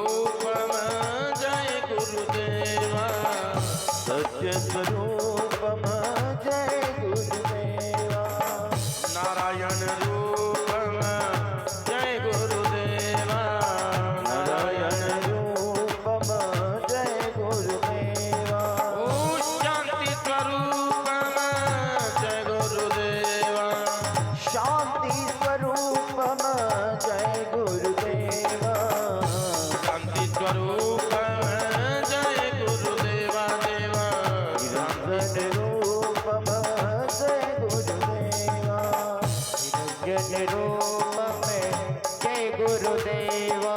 स्वरूपम जय गुरुदेवा, सत्य स्वरूपम जय गुरुदेवा, नारायण रूपम जय गुरुदेवा, नारायण रूपम जय गुरुदेवा, ओ शांति स्वरूपम जय गुरुदेवा, शांति स्वरूपम जय गुरुदेवा, शांति स्वरूपम जय गुरुदेवा देवा, निरंजन रूपम जय गुरुदेवा, निरंजन रूप में जय गुरुदेवा,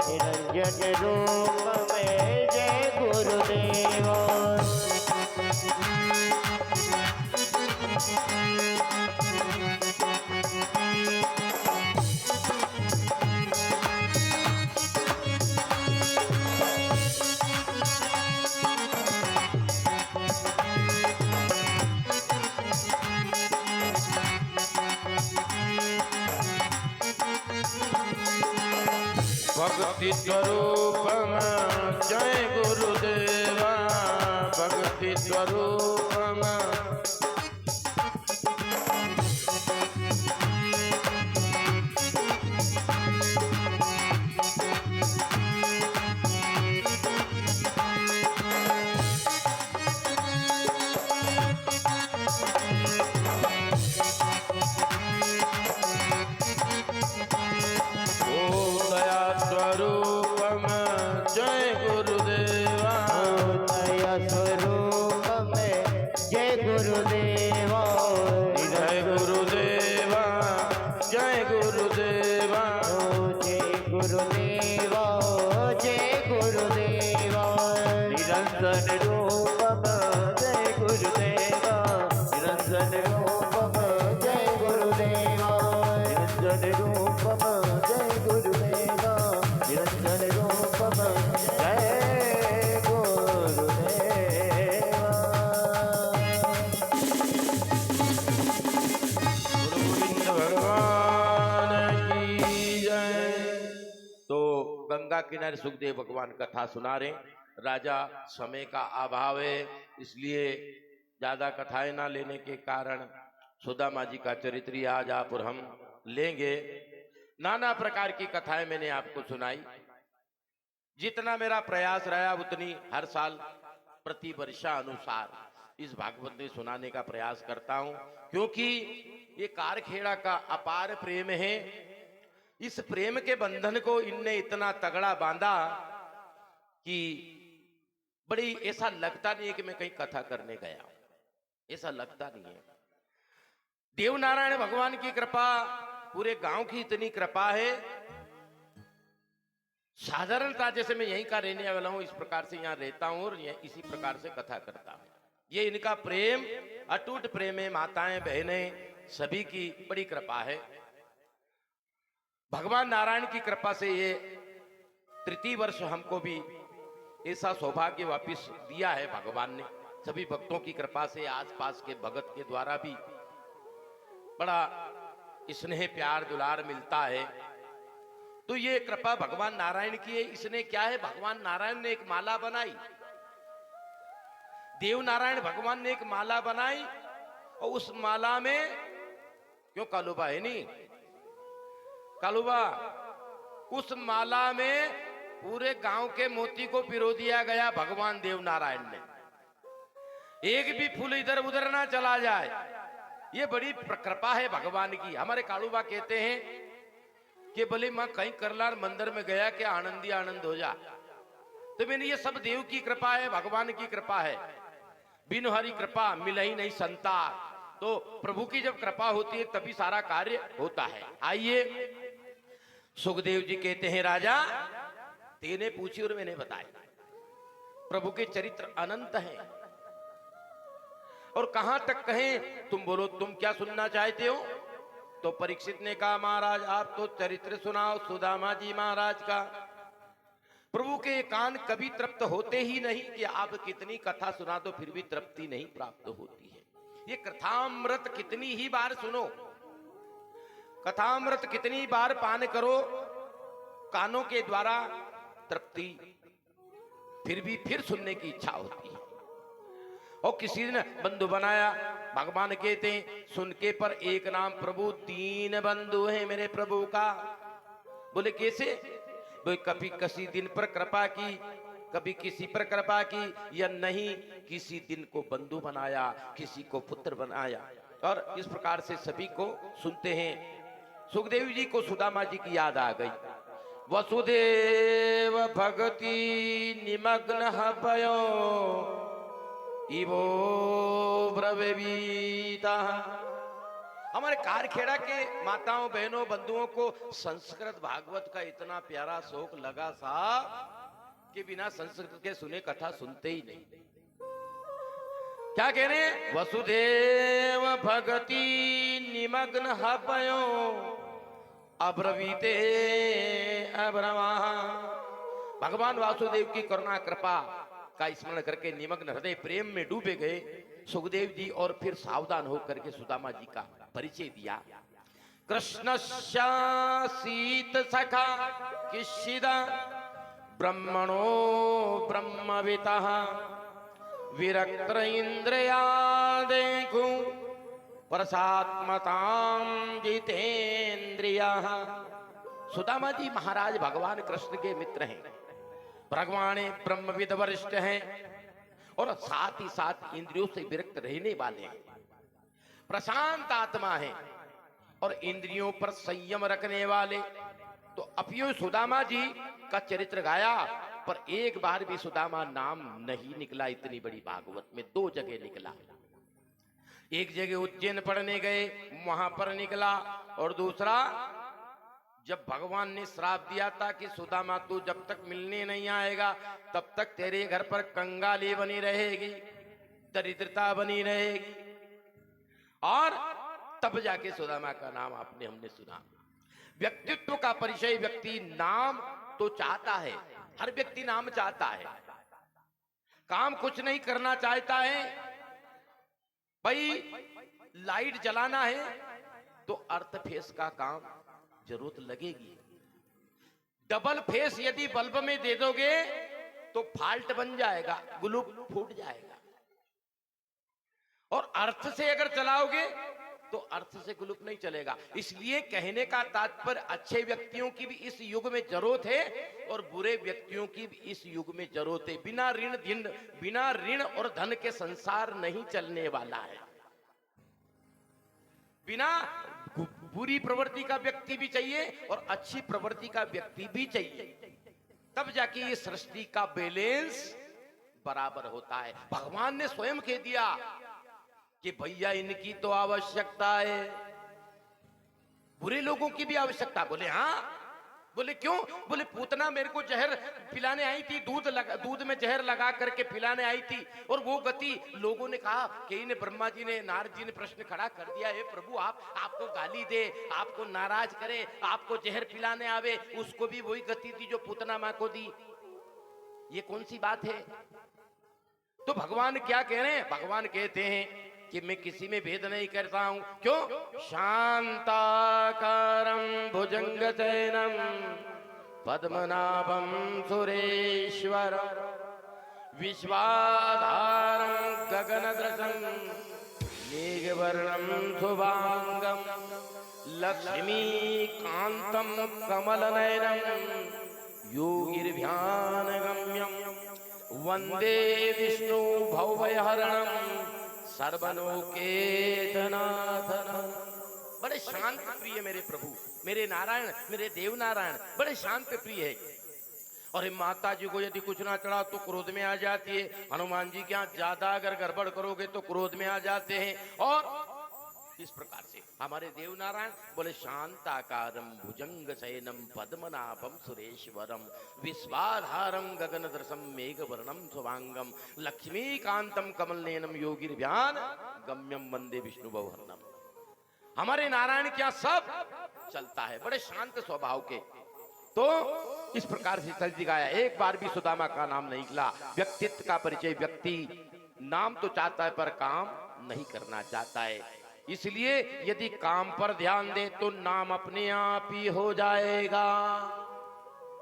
निरंजन रूप में जय गुरुदेवा। भक्ति स्वरूपम जय गुरुदेवा, भक्ति स्वरूपम स्वरूपम जय गुरुदेवा, दया स्वरूप में जय गुरुदेवा, जय गुरुदेवा, जय गुरुदेवा, जय गुरुदेवा, जय गुरुदेवा, निरंजन रूपम जय गुरुदेवा, निरंजन रूपम जय गुरुदेवा, निरंजन रूपम जय गुरुदेवा, निरंजन रूपम जय गुरुदेवा। गुरु गोविंद भगवान की जय। तो गंगा किनारे सुखदेव भगवान कथा सुना रहे। राजा समय का अभाव है, इसलिए ज्यादा कथाएं ना लेने के कारण सुदामा जी का चरित्र आज आप और हम लेंगे। नाना प्रकार की कथाएं मैंने आपको सुनाई। जितना मेरा प्रयास रहा उतनी हर साल प्रति वर्षा अनुसार इस भागवत में सुनाने का प्रयास करता हूं, क्योंकि ये कारखेड़ा का अपार प्रेम है। इस प्रेम के बंधन को इनने इतना तगड़ा बांधा कि बड़ी ऐसा लगता नहीं है कि मैं कहीं कथा करने गया, ऐसा लगता नहीं है। देवनारायण भगवान की कृपा, पूरे गांव की इतनी कृपा है। साधारणता जैसे मैं यहीं का रहने वाला हूं, इस प्रकार से यहां रहता हूं और इसी प्रकार से कथा करता हूं। ये इनका प्रेम अटूट प्रेम है। माताएं बहनें सभी की बड़ी कृपा है। भगवान नारायण की कृपा से ये तृतीय वर्ष हमको भी ऐसा सौभाग्य वापिस दिया है भगवान ने। सभी भक्तों की कृपा से, आसपास के भगत के द्वारा भी बड़ा स्नेह प्यार दुलार मिलता है। तो ये कृपा भगवान नारायण की है। इसने क्या है, भगवान नारायण ने एक माला बनाई, देव नारायण भगवान ने एक माला बनाई और उस माला में, क्यों कालूबा है नहीं कालूबा, उस माला में पूरे गांव के मोती को पिरो दिया गया भगवान देव नारायण ने। एक भी फूल इधर उधर ना चला जाए, ये बड़ी कृपा है भगवान की। हमारे कालूबा कहते हैं कि भले मां कहीं करलार मंदिर में गया कि आनंदी आनंद हो जा। तो मैंने ये सब देव की कृपा है, भगवान की कृपा है। बिनु हरि कृपा मिल ही नहीं संतार। तो प्रभु की जब कृपा होती है तभी सारा कार्य होता है। आइए, सुखदेव जी कहते हैं, राजा तेने पूछी और मैंने बताया। प्रभु के चरित्र अनंत हैं और कहां तक कहें, तुम बोलो तुम क्या सुनना चाहते हो। तो परीक्षित ने कहा, महाराज आप तो चरित्र सुनाओ सुदामा जी महाराज का। प्रभु के कान कभी तृप्त होते ही नहीं कि आप कितनी कथा सुना दो फिर भी तृप्ति नहीं प्राप्त होती है। ये कथामृत कितनी ही बार सुनो, कथामृत कितनी बार पान करो, कानों के द्वारा तृप्ति, फिर भी फिर सुनने की इच्छा होती है। और किसी ने बंधु बनाया, भगवान कहते हैं सुन के पर एक नाम प्रभु, तीन बंधु हैं मेरे प्रभु का। बोले कैसे? बोले कभी किसी दिन पर कृपा की, कभी किसी पर कृपा की, या नहीं किसी दिन को बंधु बनाया, किसी को पुत्र बनाया। और इस प्रकार से सभी को सुनते हैं। सुखदेव जी को सुदामा जी की याद आ गई। वसुदेव भगति निमग्न भयो इवो ब्रवीता। हमारे कारखेड़ा के माताओं बहनों बंधुओं को संस्कृत भागवत का इतना प्यारा शौक लगा साहब कि बिना संस्कृत के सुने कथा सुनते ही नहीं। क्या कह रहे हैं? वसुदेव भगति निमग्न भयो अब्रवीते अब्रमा। भगवान वासुदेव की करुणा कृपा का स्मरण करके निमग्न हृदय प्रेम में डूबे गए सुखदेव जी, और फिर सावधान होकर के सुदामा जी का परिचय दिया। कृष्णस्य सीत सखा किशिदा ब्रह्मणो ब्रह्मवितः विरक्त इंद्रिया देखू परसात्मताम जितेन्द्रिया। सुदामा जी महाराज भगवान कृष्ण के मित्र हैं, भगवान ब्रह्मविद वरिष्ठ हैं, और साथ ही साथ इंद्रियों से विरक्त रहने वाले हैं, प्रशांत आत्मा है और इंद्रियों पर संयम रखने वाले। तो अपियो सुदामा जी का चरित्र गाया, पर एक बार भी सुदामा नाम नहीं निकला। इतनी बड़ी भागवत में 2 जगह निकला। एक जगह उज्जैन पढ़ने गए, वहां पर निकला, और दूसरा जब भगवान ने श्राप दिया था कि सुदामा तू जब तक मिलने नहीं आएगा तब तक तेरे घर पर कंगाली बनी रहेगी, दरिद्रता बनी रहेगी, और तब जाके सुदामा का नाम हमने सुना। व्यक्तित्व का परिचय व्यक्ति नाम तो चाहता है, हर व्यक्ति नाम चाहता है, काम कुछ नहीं करना चाहता है। भाई लाइट जलाना है तो अर्थ फेस का काम जरूरत लगेगी। डबल फेस यदि बल्ब में दे दोगे तो फाल्ट बन जाएगा, ग्लू फूट जाएगा। और अर्थ से अगर चलाओगे तो अर्थ से ग्लूप नहीं चलेगा। इसलिए कहने का तात्पर्य अच्छे व्यक्तियों की भी इस युग में जरूरत है और बुरे व्यक्तियों की भी इस युग में जरूरत है। बिना ऋण और धन के संसार नहीं चलने वाला है। बिना बुरी प्रवृत्ति का व्यक्ति भी चाहिए और अच्छी प्रवृत्ति का व्यक्ति भी चाहिए, तब जाके ये सृष्टि का बैलेंस बराबर होता है। भगवान ने स्वयं कह दिया कि भैया इनकी तो आवश्यकता है, बुरे लोगों की भी आवश्यकता। बोले हाँ। बोले क्यों? बोले पूतना मेरे को जहर पिलाने आई थी, दूध में जहर लगा करके पिलाने आई थी, और वो गति लोगों ने कहा कि ने ब्रह्मा जी ने, नारद जी ने प्रश्न खड़ा कर दिया है प्रभु आपको गाली दे, आपको नाराज करे, आपको जहर पिलाने आवे, उसको भी वही गति थी जो पूतना माँ को दी। ये कौन सी बात है? तो भगवान क्या कह रहे हैं? भगवान कहते हैं कि मैं किसी में भेद नहीं करता हूं। क्यों? शांताकारं भुजंगशयनं पद्मनाभं सुरेश्वरं विश्वाधारं गगनदृशं मेघवर्णं शुभांगं लक्ष्मीकान्तं कमलनयनं योगिर्ध्यानगम्यं वंदे विष्णु भवभयहरणं सर्वलोकेशनाथन। बड़े शांत प्रिय मेरे प्रभु, मेरे नारायण, मेरे देव नारायण बड़े शांत प्रिय है। और माता जी को यदि कुछ ना चढ़ा तो क्रोध में आ जाती है। हनुमान जी के यहाँ ज्यादा अगर गड़बड़ करोगे तो क्रोध में आ जाते हैं। और इस प्रकार से हमारे देव नारायण बोले शांताकारं भुजंगशयनं पद्मनाभं सुरेश्वरं विश्वाधारं गगनदृशं मेघवर्णं शुभांगं लक्ष्मीकांतं कमलनयनं योगिर्ध्यान गम्यं वंदे विष्णु भवहरणं। हमारे नारायण क्या सब चलता है, बड़े शांत स्वभाव के। तो इस प्रकार से चल दिखाया। एक बार भी सुदामा का नाम नहीं निकला। व्यक्तित्व का परिचय व्यक्ति नाम तो चाहता है पर काम नहीं करना चाहता है। इसलिए यदि काम पर ध्यान दे तो नाम अपने आप ही हो जाएगा।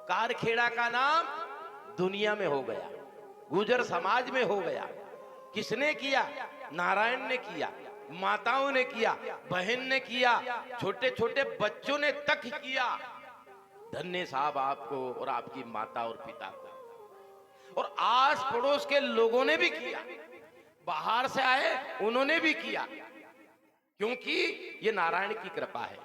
कारखेड़ा का नाम दुनिया में हो गया, गुजर समाज में हो गया। किसने किया? नारायण ने किया, माताओं ने किया, बहन ने किया, छोटे छोटे बच्चों ने तक किया। धन्य साहब आपको और आपकी माता और पिता को। और आस पड़ोस के लोगों ने भी किया, बाहर से आए उन्होंने भी किया, क्योंकि ये नारायण की कृपा है।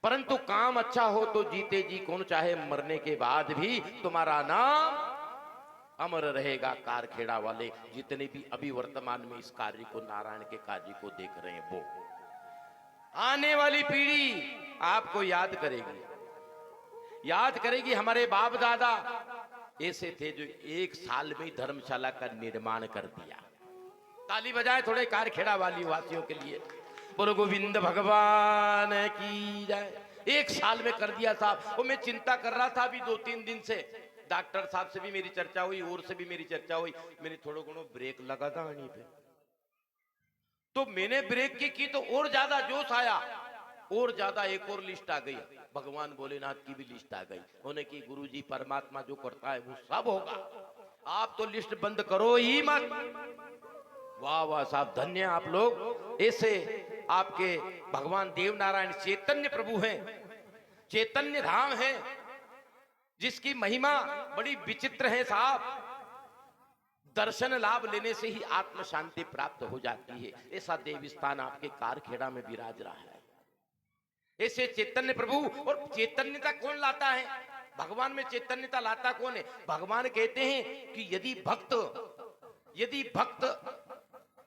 परंतु काम अच्छा हो तो जीते जी कौन चाहे, मरने के बाद भी तुम्हारा नाम अमर रहेगा। कारखेड़ा वाले जितने भी अभी वर्तमान में इस कार्य को, नारायण के कार्य को देख रहे हैं, वो आने वाली पीढ़ी आपको याद करेगी, याद करेगी। हमारे बाप दादा ऐसे थे जो 1 साल में धर्मशाला का निर्माण कर दिया। ताली बजाएं थोड़े कारखेड़ा वाली वासियों के लिए। बोलो गोविंद भगवान की जय। 1 साल में कर दिया साहब। वो मैं चिंता कर रहा था अभी 2-3 दिन से, डॉक्टर साहब से भी मेरी चर्चा हुई और से भी मेरी चर्चा हुई। मैंने थोड़ा घणो ब्रेक लगा था आनी पे, तो मैंने ब्रेक की तो और ज्यादा जोश आया, और ज्यादा एक और लिस्ट आ गई, भगवान भोलेनाथ की भी लिस्ट आ गई। उन्हें की गुरुजी परमात्मा जो करता है वो सब होगा, आप तो लिस्ट बंद करो ही मत। वाह वाह साहब, धन्य आप लोग। ऐसे आपके भगवान देव नारायण चैतन्य प्रभु हैं, चैतन्य धाम है, जिसकी महिमा बड़ी विचित्र है साहब। दर्शन लाभ लेने से ही आत्म शांति प्राप्त हो जाती है। ऐसा देव स्थान आपके कारखेड़ा में विराज रहा है। ऐसे चैतन्य प्रभु, और चैतन्यता कौन लाता है? भगवान में चैतन्यता लाता कौन है? भगवान कहते हैं कि यदि भक्त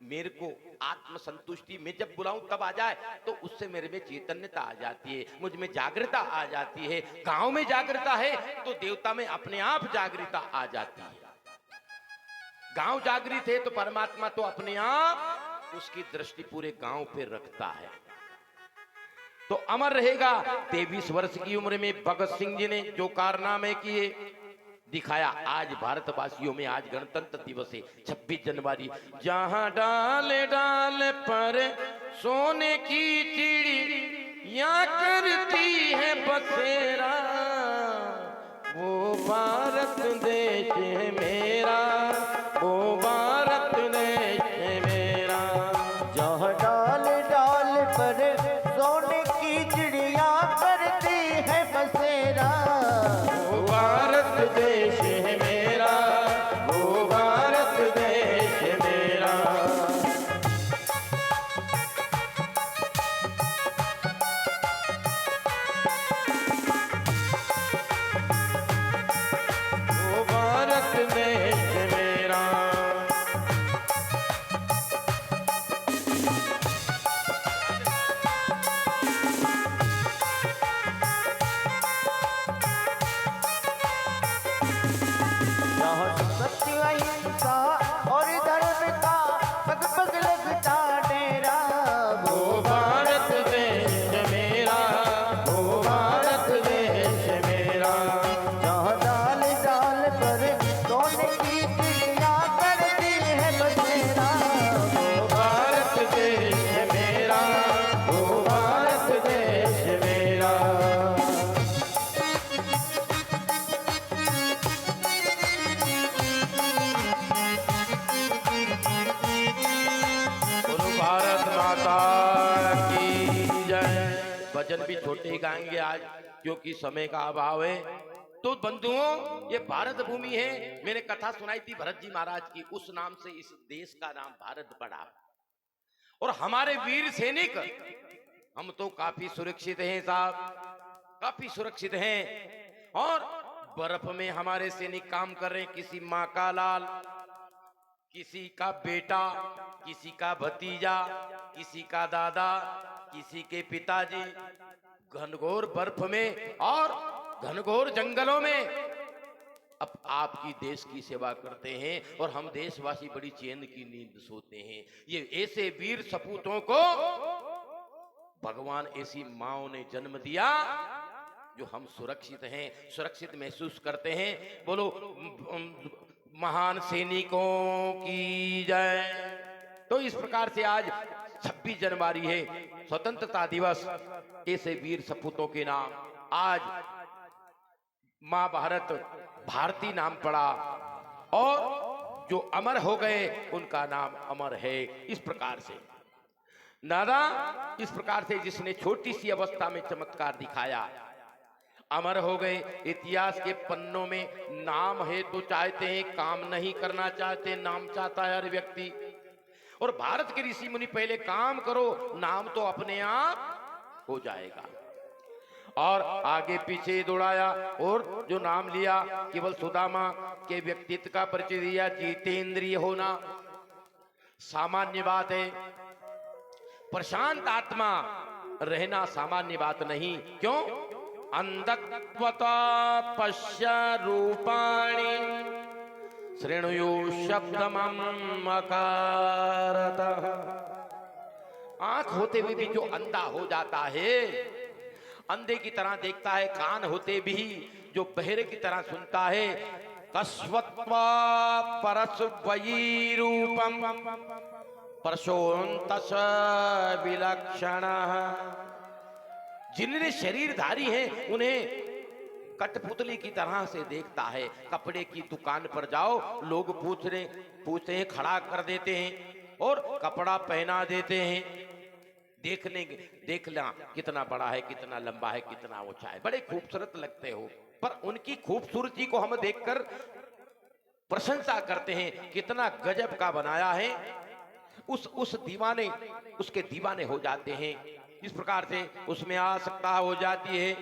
मेरे को आत्म संतुष्टि में जब बुलाऊं तब आ जाए, तो उससे मेरे में चैतन्यता आ जाती है, मुझ में जागृता आ जाती है। गांव में जागृता है तो देवता में अपने आप जागृता आ जाती है। गांव जागृत है तो परमात्मा तो अपने आप उसकी दृष्टि पूरे गांव पे रखता है, तो अमर रहेगा। 23 वर्ष की उम्र में भगत सिंह जी ने जो कारनामे किए दिखाया। आज भारतवासियों में आज गणतंत्र दिवस है 26 जनवरी। जहां डाल डाल पर सोने की चिड़िया करती है बसेरा, वो भारत देश है मेरा, वो भारत देश है मेरा। जहाँ डाल डाल पर सोने की चिड़िया करती है बसेरा, वो भारत देश है मेरा, वो भारत देश है मेरा। वो भारत देश है मेरा। जहाँ सत्य अहिंसा और धर्म का पग पग लगता डेरा, वो भारत देश है मेरा, वो भारत देश है मेरा। जहाँ डाल डाल पर सोने की चिड़िया करती है बसेरा, वो भारत देश है मेरा, वो भारत देश है मेरा। बोलो भारत माता की जय। भजन भी छोटे गाएंगे आज क्योंकि समय का अभाव है। तो बंधुओं, ये भारत भूमि है। मैंने कथा सुनाई थी भरत जी महाराज की, उस नाम से इस देश का नाम भारत पड़ा। और हमारे वीर सैनिक, हम तो काफी सुरक्षित हैं साहब, काफी सुरक्षित हैं। और बर्फ में हमारे सैनिक काम कर रहे हैं। किसी माँ का लाल, किसी का बेटा, किसी का भतीजा, किसी का दादा, किसी के पिताजी, घनघोर बर्फ में और घनघोर जंगलों में अब आपकी देश की सेवा करते हैं। और हम देशवासी बड़ी चैन की नींद सोते हैं। ये ऐसे वीर सपूतों को भगवान ऐसी माओ ने जन्म दिया जो हम सुरक्षित हैं, सुरक्षित महसूस करते हैं। बोलो महान सैनिकों की जय। तो इस प्रकार से आज 26 जनवरी है, स्वतंत्रता दिवस। ऐसे वीर सपूतों के नाम आज मां भारत भारती नाम पड़ा और जो अमर हो गए उनका नाम अमर है। इस प्रकार से नादा, इस प्रकार से जिसने छोटी सी अवस्था में चमत्कार दिखाया, अमर हो गए। इतिहास के पन्नों में नाम है तो चाहते हैं, काम नहीं करना चाहते, नाम चाहता है हर व्यक्ति। और भारत के ऋषि मुनि पहले काम करो, नाम तो अपने आप हो जाएगा। और आगे पीछे दौड़ाया और जो नाम लिया, केवल सुदामा के व्यक्तित्व का परिचय दिया। जितेंद्रिय होना सामान्य बात है, प्रशांत आत्मा रहना सामान्य बात नहीं। क्यों? अंधत्वता पश्य रूपाणि शृणुयु शब्दमम् अकारतः। आंख होते हुए भी जो अंधा हो जाता है, अंधे की तरह देखता है, कान होते भी जो बहरे की तरह सुनता है। कस्वत्वा परस्वयी रूपम परशोन्तस विलक्षणः। जिन्हें शरीरधारी हैं उन्हें कठपुतली की तरह से देखता है। कपड़े की दुकान पर जाओ, लोग पूछते हैं, खड़ा कर देते हैं और कपड़ा पहना देते हैं। देखना कितना बड़ा है, कितना लंबा है, कितना ऊंचा है, बड़े खूबसूरत लगते हो। पर उनकी खूबसूरती को हम देखकर प्रशंसा करते हैं, कितना गजब का बनाया है। उस दीवाने, उसके दीवाने हो जाते हैं। इस प्रकार से उसमें आसक्ता हो जाती है।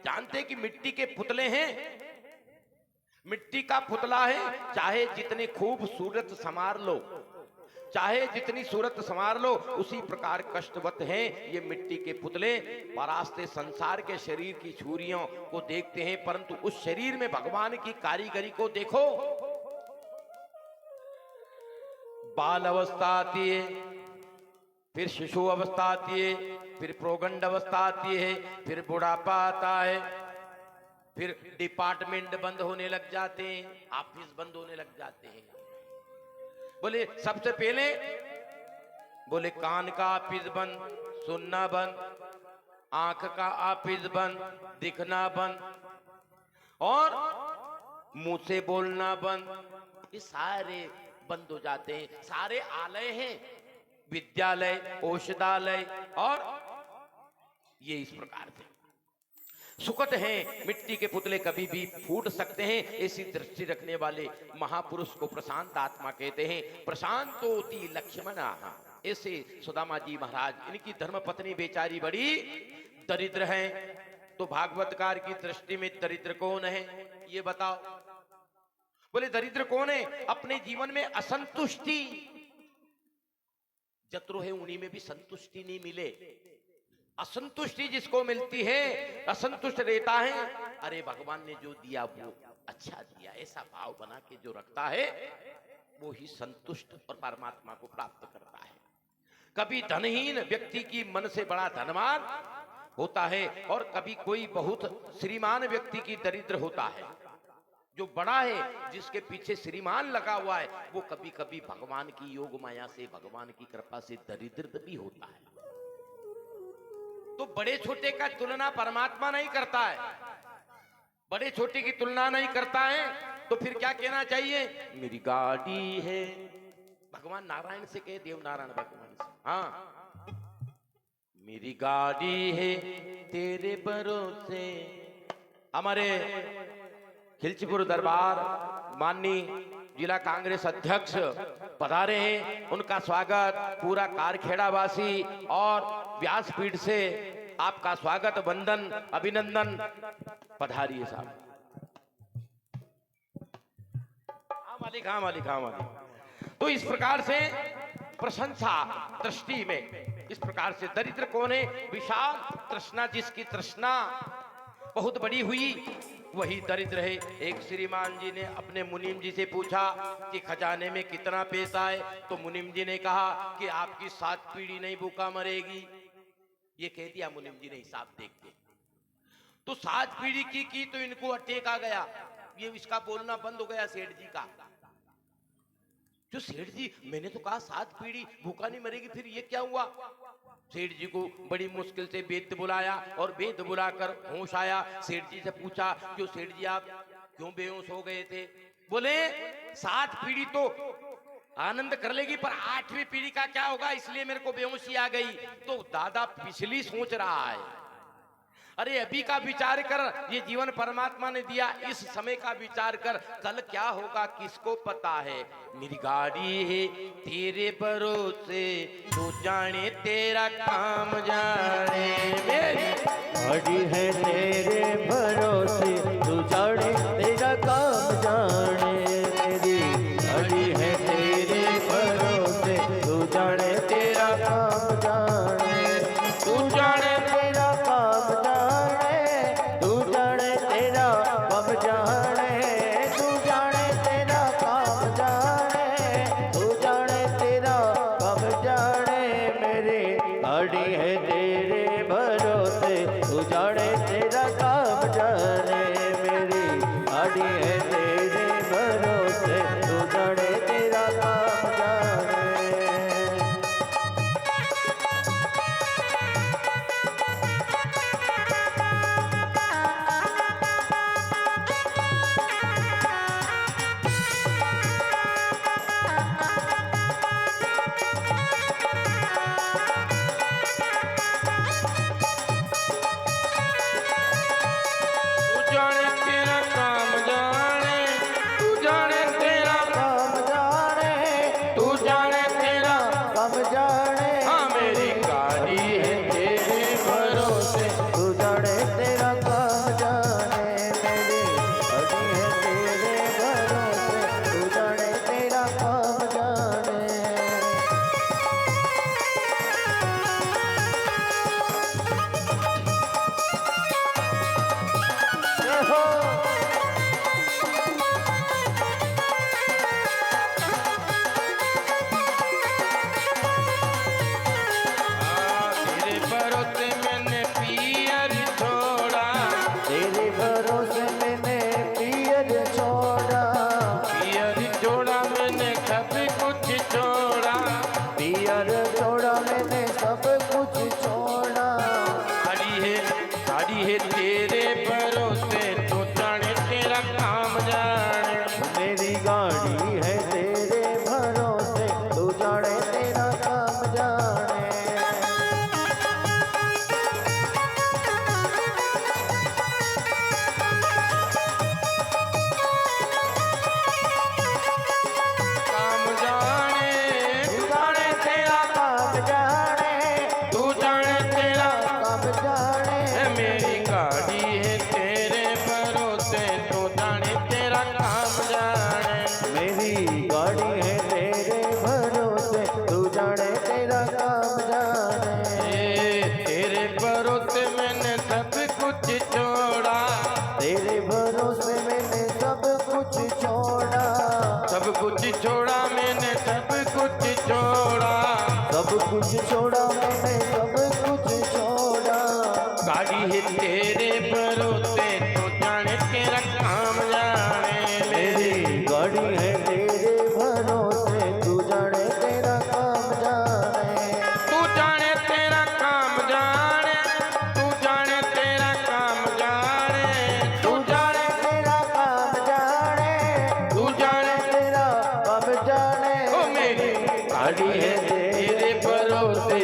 जानते हैं कि मिट्टी के पुतले हैं, मिट्टी का पुतला है, चाहे जितनी खूबसूरत संवार लो, चाहे जितनी सूरत संवार लो, उसी प्रकार कष्टवत हैं ये मिट्टी के पुतले। परास्ते संसार के शरीर की छुरियों को देखते हैं, परंतु उस शरीर में भगवान की कारीगरी को देखो। बाल अवस्था आती है, फिर शिशु अवस्था आती है, फिर प्रौगंड अवस्था आती है, फिर बुढ़ापा आता है, फिर डिपार्टमेंट बंद होने लग जाते हैं, ऑफिस बंद होने लग जाते हैं। बोले सबसे पहले बोले कान का ऑफिस बंद, सुनना बंद, आंख का ऑफिस बंद, दिखना बंद, और मुंह से बोलना बंद। ये सारे बंद हो जाते हैं। सारे आलय हैं, विद्यालय, औषधालय, और ये इस प्रकार से सुखद हैं। मिट्टी के पुतले कभी भी फूट सकते हैं, ऐसी दृष्टि रखने वाले महापुरुष को प्रशांत आत्मा कहते हैं। प्रशांतोति लक्ष्मणा, ऐसे सुदामा जी महाराज, इनकी धर्मपत्नी बेचारी बड़ी दरिद्र हैं। तो भागवतकार की दृष्टि में दरिद्र कौन है ये बताओ? बोले दरिद्र कौन है? अपने जीवन में असंतुष्टि, जत्रो है उन्हीं में भी संतुष्टि नहीं मिले। असंतुष्टि जिसको मिलती है, असंतुष्ट रहता है, अरे भगवान ने जो दिया वो अच्छा दिया, ऐसा भाव बना के जो रखता है वो ही संतुष्ट और परमात्मा को प्राप्त करता है। कभी धनहीन व्यक्ति की मन से बड़ा धनवान होता है, और कभी कोई बहुत श्रीमान व्यक्ति की दरिद्र होता है। जो बड़ा है, जिसके पीछे श्रीमान लगा हुआ है, वो कभी कभी भगवान की योग माया से, भगवान की कृपा से दरिद्र भी होता है। तो बड़े छोटे का तुलना परमात्मा नहीं करता है, बड़े छोटे की तुलना नहीं करता है। तो फिर क्या कहना चाहिए? मेरी गाड़ी है, भगवान नारायण से कहे, देव नारायण भगवान से, हाँ, मेरी गाड़ी है तेरे भरोसे। हमारे खिलचीपुर दरबार माननीय जिला कांग्रेस अध्यक्ष पधारे हैं, उनका स्वागत पूरा कारखेड़ा वासी और व्यासपीठ से आपका स्वागत, वंदन, अभिनंदन। पधारिए साहब। हाँ मालिक, हाँ मालिक, हाँ मालिक। तो इस प्रकार से प्रशंसा दृष्टि में, इस प्रकार से दरिद्र कौन है? विशाल तृष्णा, जिसकी तृष्णा बहुत बड़ी हुई वही दरिद्र है। एक श्रीमान जी ने अपने मुनीम जी से पूछा कि खजाने में कितना पैसा है? तो मुनीम जी ने कहा कि आपकी 7 पीढ़ी नहीं भूखा मरेगी। ये कह दिया मुनीम जी ने हिसाब देख के। तो 7 पीढ़ी की तो इनको अटैक आ गया, ये इसका बोलना बंद हो गया सेठ जी का। जो सेठ जी, मैंने तो कहा 7 पीढ़ी भूखा नहीं मरेगी, फिर ये क्या हुआ? सेठ जी को बड़ी मुश्किल से वैद्य बुलाया, और वैद्य बुलाकर होश आया। सेठ जी से पूछा, क्यों सेठ जी आप क्यों बेहोश हो गए थे? बोले 7 पीढ़ी तो आनंद कर लेगी, पर 8वीं पीढ़ी का क्या होगा, इसलिए मेरे को बेहोशी आ गई। तो दादा पिछली सोच रहा है, अरे अभी का विचार कर, ये जीवन परमात्मा ने दिया, इस समय का विचार कर, कल क्या होगा किसको पता है। मेरी गाड़ी है तेरे भरोसे, तू जाने तेरा काम जाने। मेरी गाड़ी है तेरे भरोसे, तू जाने तेरा काम जाने। मेरी गाड़ी है तेरे भरोसे, तू जाने तेरा काम जाने। तू जाने तेरा काम जाने, तू जाने तेरा काम जाने। तू जाने तेरा काम जाने, तू जाने तेरा काम जाने। मेरी गाड़ी है तेरे भरोसे, तू जाने तेरा काम जाने। मेरी गाड़ी है तेरे भरोसे, तू जाने तेरा काम जाने। तू जाने तेरा काम जाने, तू जाने तेरा काम जाने, तू जाने तेरा। काम जाने। हाँ मेरी गाड़ी है तेरे भरोसे, तू जाने तेरा काम जाने। मेरी गाड़ी है तेरे भरोसे, तू जाने तेरा काम जाने। जय हो। तेरे भरोसे मैंने पियर छोड़ा, तेरे भरोसे मैंने पियर छोड़ा। पियर छोड़ा मैंने सब कुछ छोड़ा। पियर छोड़ा मैंने सब कुछ छोड़ा। साड़ी है तेरे भरोसे, तू जाने तेरा काम जाने। मेरी गाड़ी है तेरे भरोसे, तू जाने तेरा काम जाने। काम जाने, तू जाने तेरा काम जाने। तू जाने तेरा। काम जाने। मेरी गाड़ी है तेरे भरोसे, तू जाने तेरा काम जाने। मेरी गाड़ी है तेरे भरोसे, तू जाने तेरा काम जाने। तेरे भरोसे मैंने सब कुछ छोड़ा, तेरे भरोसे मैंने सब कुछ छोड़ा। सब कुछ छोड़ा मैंने सब कुछ छोड़ा। सब कुछ छोड़ा मैंने सब कुछ छोड़ा। गाड़ी है तेरे भरोसे, तू जाने तेरा काम जाने। मेरी गाड़ी है तेरे भरोसे, तू जाने तेरा काम जाने। तू जाने तेरा काम जाने, तू जाने तेरा काम जाने। तू जाने तेरा काम जाने, तू जाने तेरा काम जाने। ओ मेरी गाड़ी है तेरे भरोसे,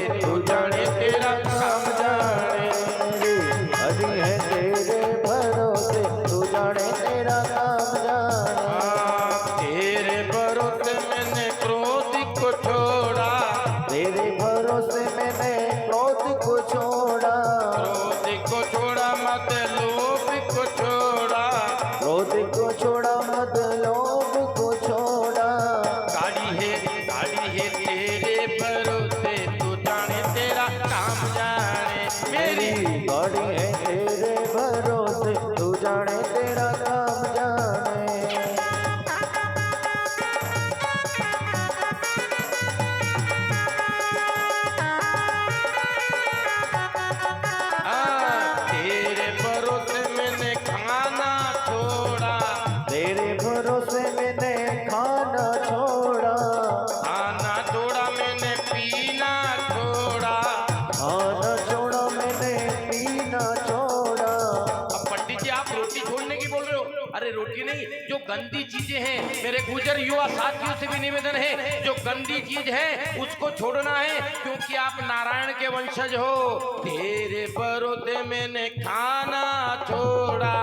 गंदी चीजें हैं, मेरे गुजर युवा साथियों से भी निवेदन है, जो गंदी चीज है उसको छोड़ना है, क्योंकि आप नारायण के वंशज हो। तेरे भरोसे मैंने खाना छोड़ा,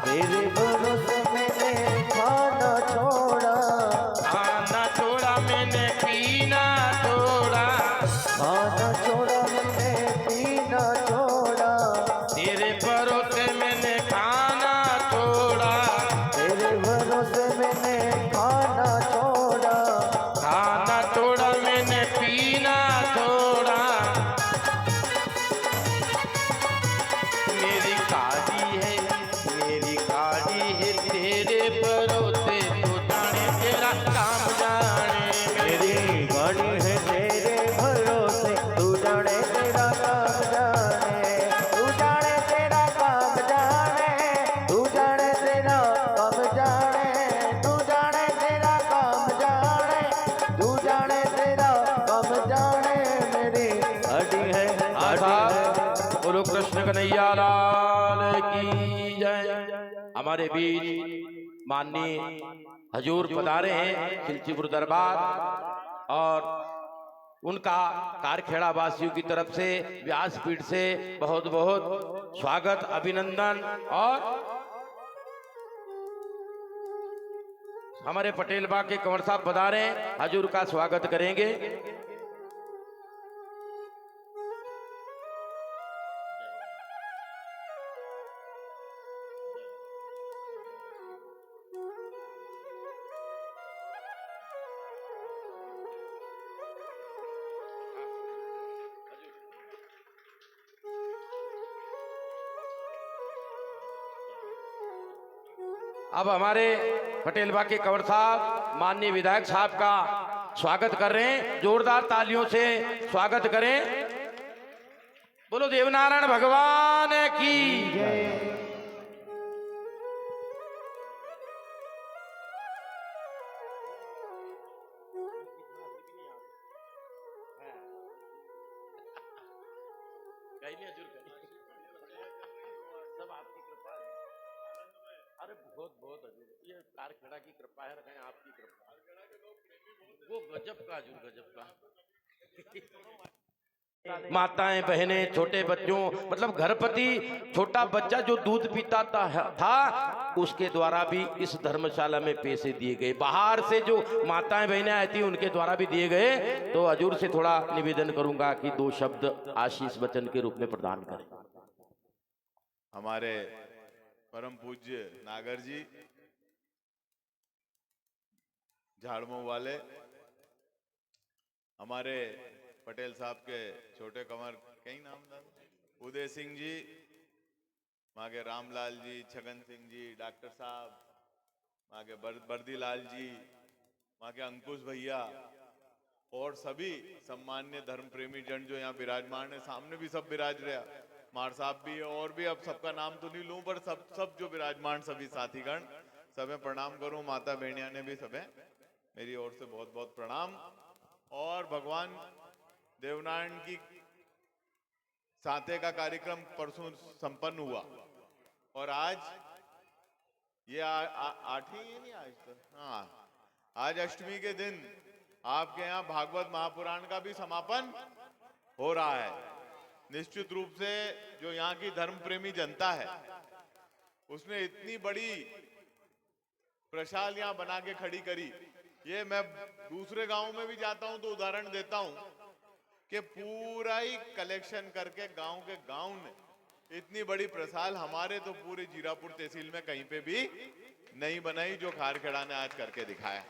तेरे भरोसे मैंने खाना छोड़ा, खाना छोड़ा मैंने पीना छोड़ा, खाना छोड़ा मैंने पीना छोड़ा, तेरे भरोसे मैंने खाना छोड़ा, तेरे भरोसे मैंने खाना छोड़ा, खाना छोड़ा मैंने पीना छोड़ा। मेरी गाड़ी है, मेरी गाड़ी है तेरे भरोसे, तू जाने तेरा काम जाने। मेरी गाड़ी है तेरे भरोसे, तू जाने तेरा काम जाने, तू जाने तेरा काम जाने, तू जाने तेरा काम जाने, तू जाने तेरा काम जाने, तू जाने तेरा काम जाने। मेरी गाड़ी है, गाड़ी है। बोलो कृष्ण कन्हैया लाल की जय। हमारे बीच माननीय हजूर पधारे हैं खिलचीपुर दरबार, और उनका कारखेड़ा वासियों की तरफ से व्यासपीठ से बहुत बहुत स्वागत अभिनंदन। और हमारे पटेल बाग के कंवर साहब पधारे हैं, हजूर का स्वागत करेंगे। अब हमारे पटेल बाग के कंवर साहब माननीय विधायक साहब का स्वागत कर रहे हैं, जोरदार तालियों से स्वागत करें। बोलो देवनारायण भगवान की जय। सब आपकी कृपा है। अरे बहुत बहुत हजूर, ये कारखेड़ा की कृपा है, रखें आपकी कृपा, वो गजब का हजूर, गजब का। माताएं बहनें छोटे बच्चों, मतलब घरपति छोटा बच्चा जो दूध पीता था उसके द्वारा भी इस धर्मशाला में पैसे दिए गए, बाहर से जो माताएं बहनें आई थी उनके द्वारा भी दिए गए। तो हजूर से थोड़ा निवेदन करूंगा कि 2 शब्द आशीष वचन के रूप में प्रदान करें। हमारे परम पूज्य नागर जी, झाड़मो वाले, हमारे पटेल साहब के छोटे कमर, कई नाम था, उदय सिंह जी, वहाँ के रामलाल जी, छगन सिंह जी, डॉक्टर साहब, वहाँ के बर्दीलाल जी, वहाँ के अंकुश भैया, और सभी सम्मान्य धर्म प्रेमी जन जो यहाँ विराजमान है, सामने भी सब विराज रहा, मार साहब भी है, और भी अब सबका नाम तो नहीं लूं, पर सब जो विराजमान सभी साथीगण, सबे प्रणाम करूं। माता बहनिया ने भी सबे मेरी ओर से बहुत बहुत प्रणाम। और भगवान देवनारायण की साथे का कार्यक्रम परसों संपन्न हुआ, और आज ये आठवीं है नहीं आज तो, हाँ, आज अष्टमी के दिन आपके यहाँ भागवत महापुराण का भी समापन हो रहा है। निश्चित रूप से जो यहाँ की धर्म प्रेमी जनता है उसने इतनी बड़ी प्रशाल यहाँ बना के खड़ी करी। ये मैं दूसरे गांव में भी जाता हूं तो उदाहरण देता हूं कि पूरा ही कलेक्शन करके गांव के गांव ने इतनी बड़ी प्रसाल हमारे तो पूरे जीरापुर तहसील में कहीं पे भी नहीं बनाई, जो खारखेड़ा ने आज करके दिखाया।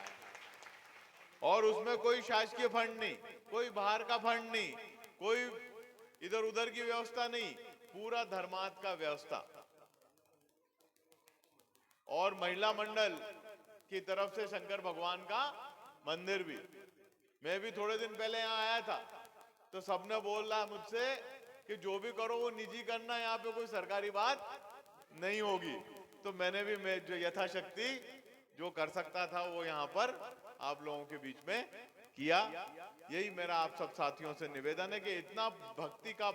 और उसमें कोई शासकीय फंड नहीं, कोई बाहर का फंड नहीं, कोई इधर उधर की व्यवस्था नहीं, पूरा धर्मार्थ का व्यवस्था। और महिला मंडल की तरफ से शंकर भगवान का मंदिर भी। मैं भी थोड़े दिन पहले यहाँ आया था तो सबने बोल रहा मुझसे कि जो भी करो वो निजी करना, यहाँ पे कोई सरकारी बात नहीं होगी। तो मैंने भी मैं जो यथाशक्ति जो कर सकता था वो यहाँ पर आप लोगों के बीच में किया। यही मेरा आप सब साथियों से निवेदन है कि इतना भक्ति का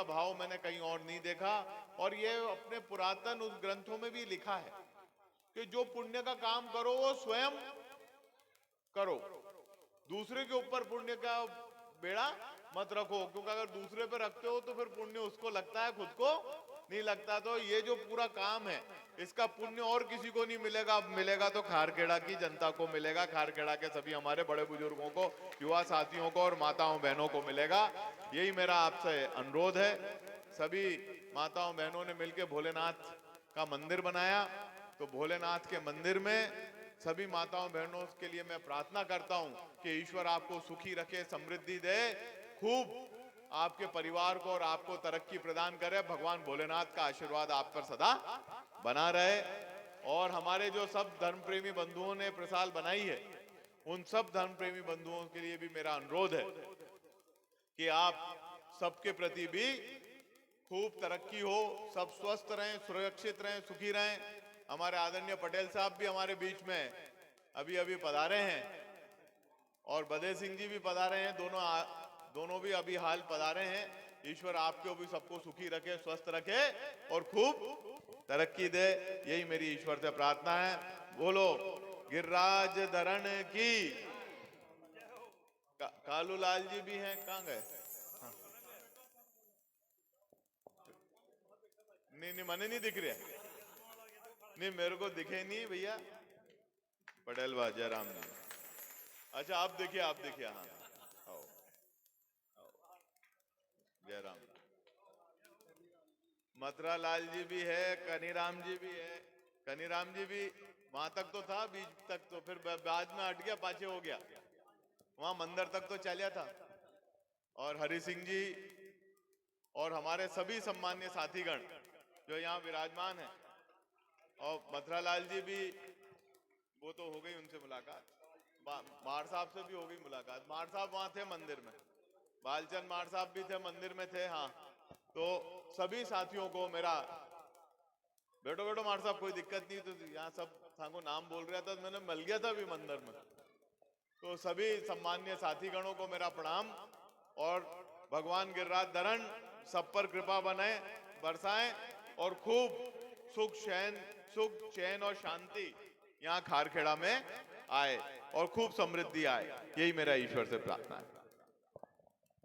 भाव मैंने कहीं और नहीं देखा। और ये अपने पुरातन उस ग्रंथों में भी लिखा है कि जो पुण्य का काम करो वो स्वयं करो, दूसरे के ऊपर पुण्य का बेड़ा मत रखो, क्योंकि अगर दूसरे पे रखते हो तो फिर पुण्य उसको लगता है, खुद को नहीं लगता। तो ये जो पूरा काम है इसका पुण्य और किसी को नहीं मिलेगा, मिलेगा तो खारखेड़ा की जनता को मिलेगा, खारखेड़ा के सभी हमारे बड़े बुजुर्गों को, युवा साथियों को और माताओं बहनों को मिलेगा। यही मेरा आपसे अनुरोध है। सभी माताओं बहनों ने मिलकर भोलेनाथ का मंदिर बनाया, तो भोलेनाथ के मंदिर में सभी माताओं बहनों के लिए मैं प्रार्थना करता हूं कि ईश्वर आपको सुखी रखे, समृद्धि दे, खूब आपके परिवार को और आपको तरक्की प्रदान करे। भगवान भोलेनाथ का आशीर्वाद आप पर सदा बना रहे। और हमारे जो सब धर्म प्रेमी बंधुओं ने प्रसाल बनाई है, उन सब धर्म प्रेमी बंधुओं के लिए भी मेरा अनुरोध है कि आप सबके प्रति भी खूब तरक्की हो, सब स्वस्थ रहें, सुरक्षित रहें, सुखी रहें। हमारे आदरणीय पटेल साहब भी हमारे बीच में अभी अभी पधारे हैं और बधे सिंह जी भी पधारे हैं, दोनों भी अभी हाल पधारे हैं। ईश्वर आपको भी सबको सुखी रखे, स्वस्थ रखे और खूब तरक्की दे, यही मेरी ईश्वर से प्रार्थना है। बोलो गिरिराज धरण की। कालू लाल जी भी हैं, कहाँ गए? हाँ। नहीं मने नहीं दिख रहे, नहीं मेरे को दिखे नहीं भैया। पटेल बा जयराम जी, अच्छा आप देखिए हाँ, आओ जयराम। मथुरा लाल जी भी है, कनीराम जी भी है। कनीराम जी भी वहां तक तो था, बीच तक तो फिर बाद में हट गया, पाछे हो गया, वहां मंदिर तक तो चलिया था। और हरि सिंह जी और हमारे सभी सम्मान्य साथीगण जो यहाँ विराजमान है, और मथुरा लाल जी भी, वो तो हो गई उनसे मुलाकात, मार साहब से भी हो गई मुलाकात। मार साहब वहां थे मंदिर में, बालचंद मार साहब भी थे मंदिर में थे। हाँ, तो सभी साथियों को मेरा, बैठो बैठो मार साहब, कोई दिक्कत नहीं। तो यहाँ सब को नाम बोल रहा था, मैंने मिल गया था अभी मंदिर में। तो सभी सम्मान्य साथीगणों को मेरा प्रणाम, और भगवान गिरिराज धरण सब पर कृपा बनाए, बरसाएं, और खूब सुख चैन और शांति यहाँ खारखेड़ा में आए और खूब समृद्धि आए, यही मेरा ईश्वर से प्रार्थना है।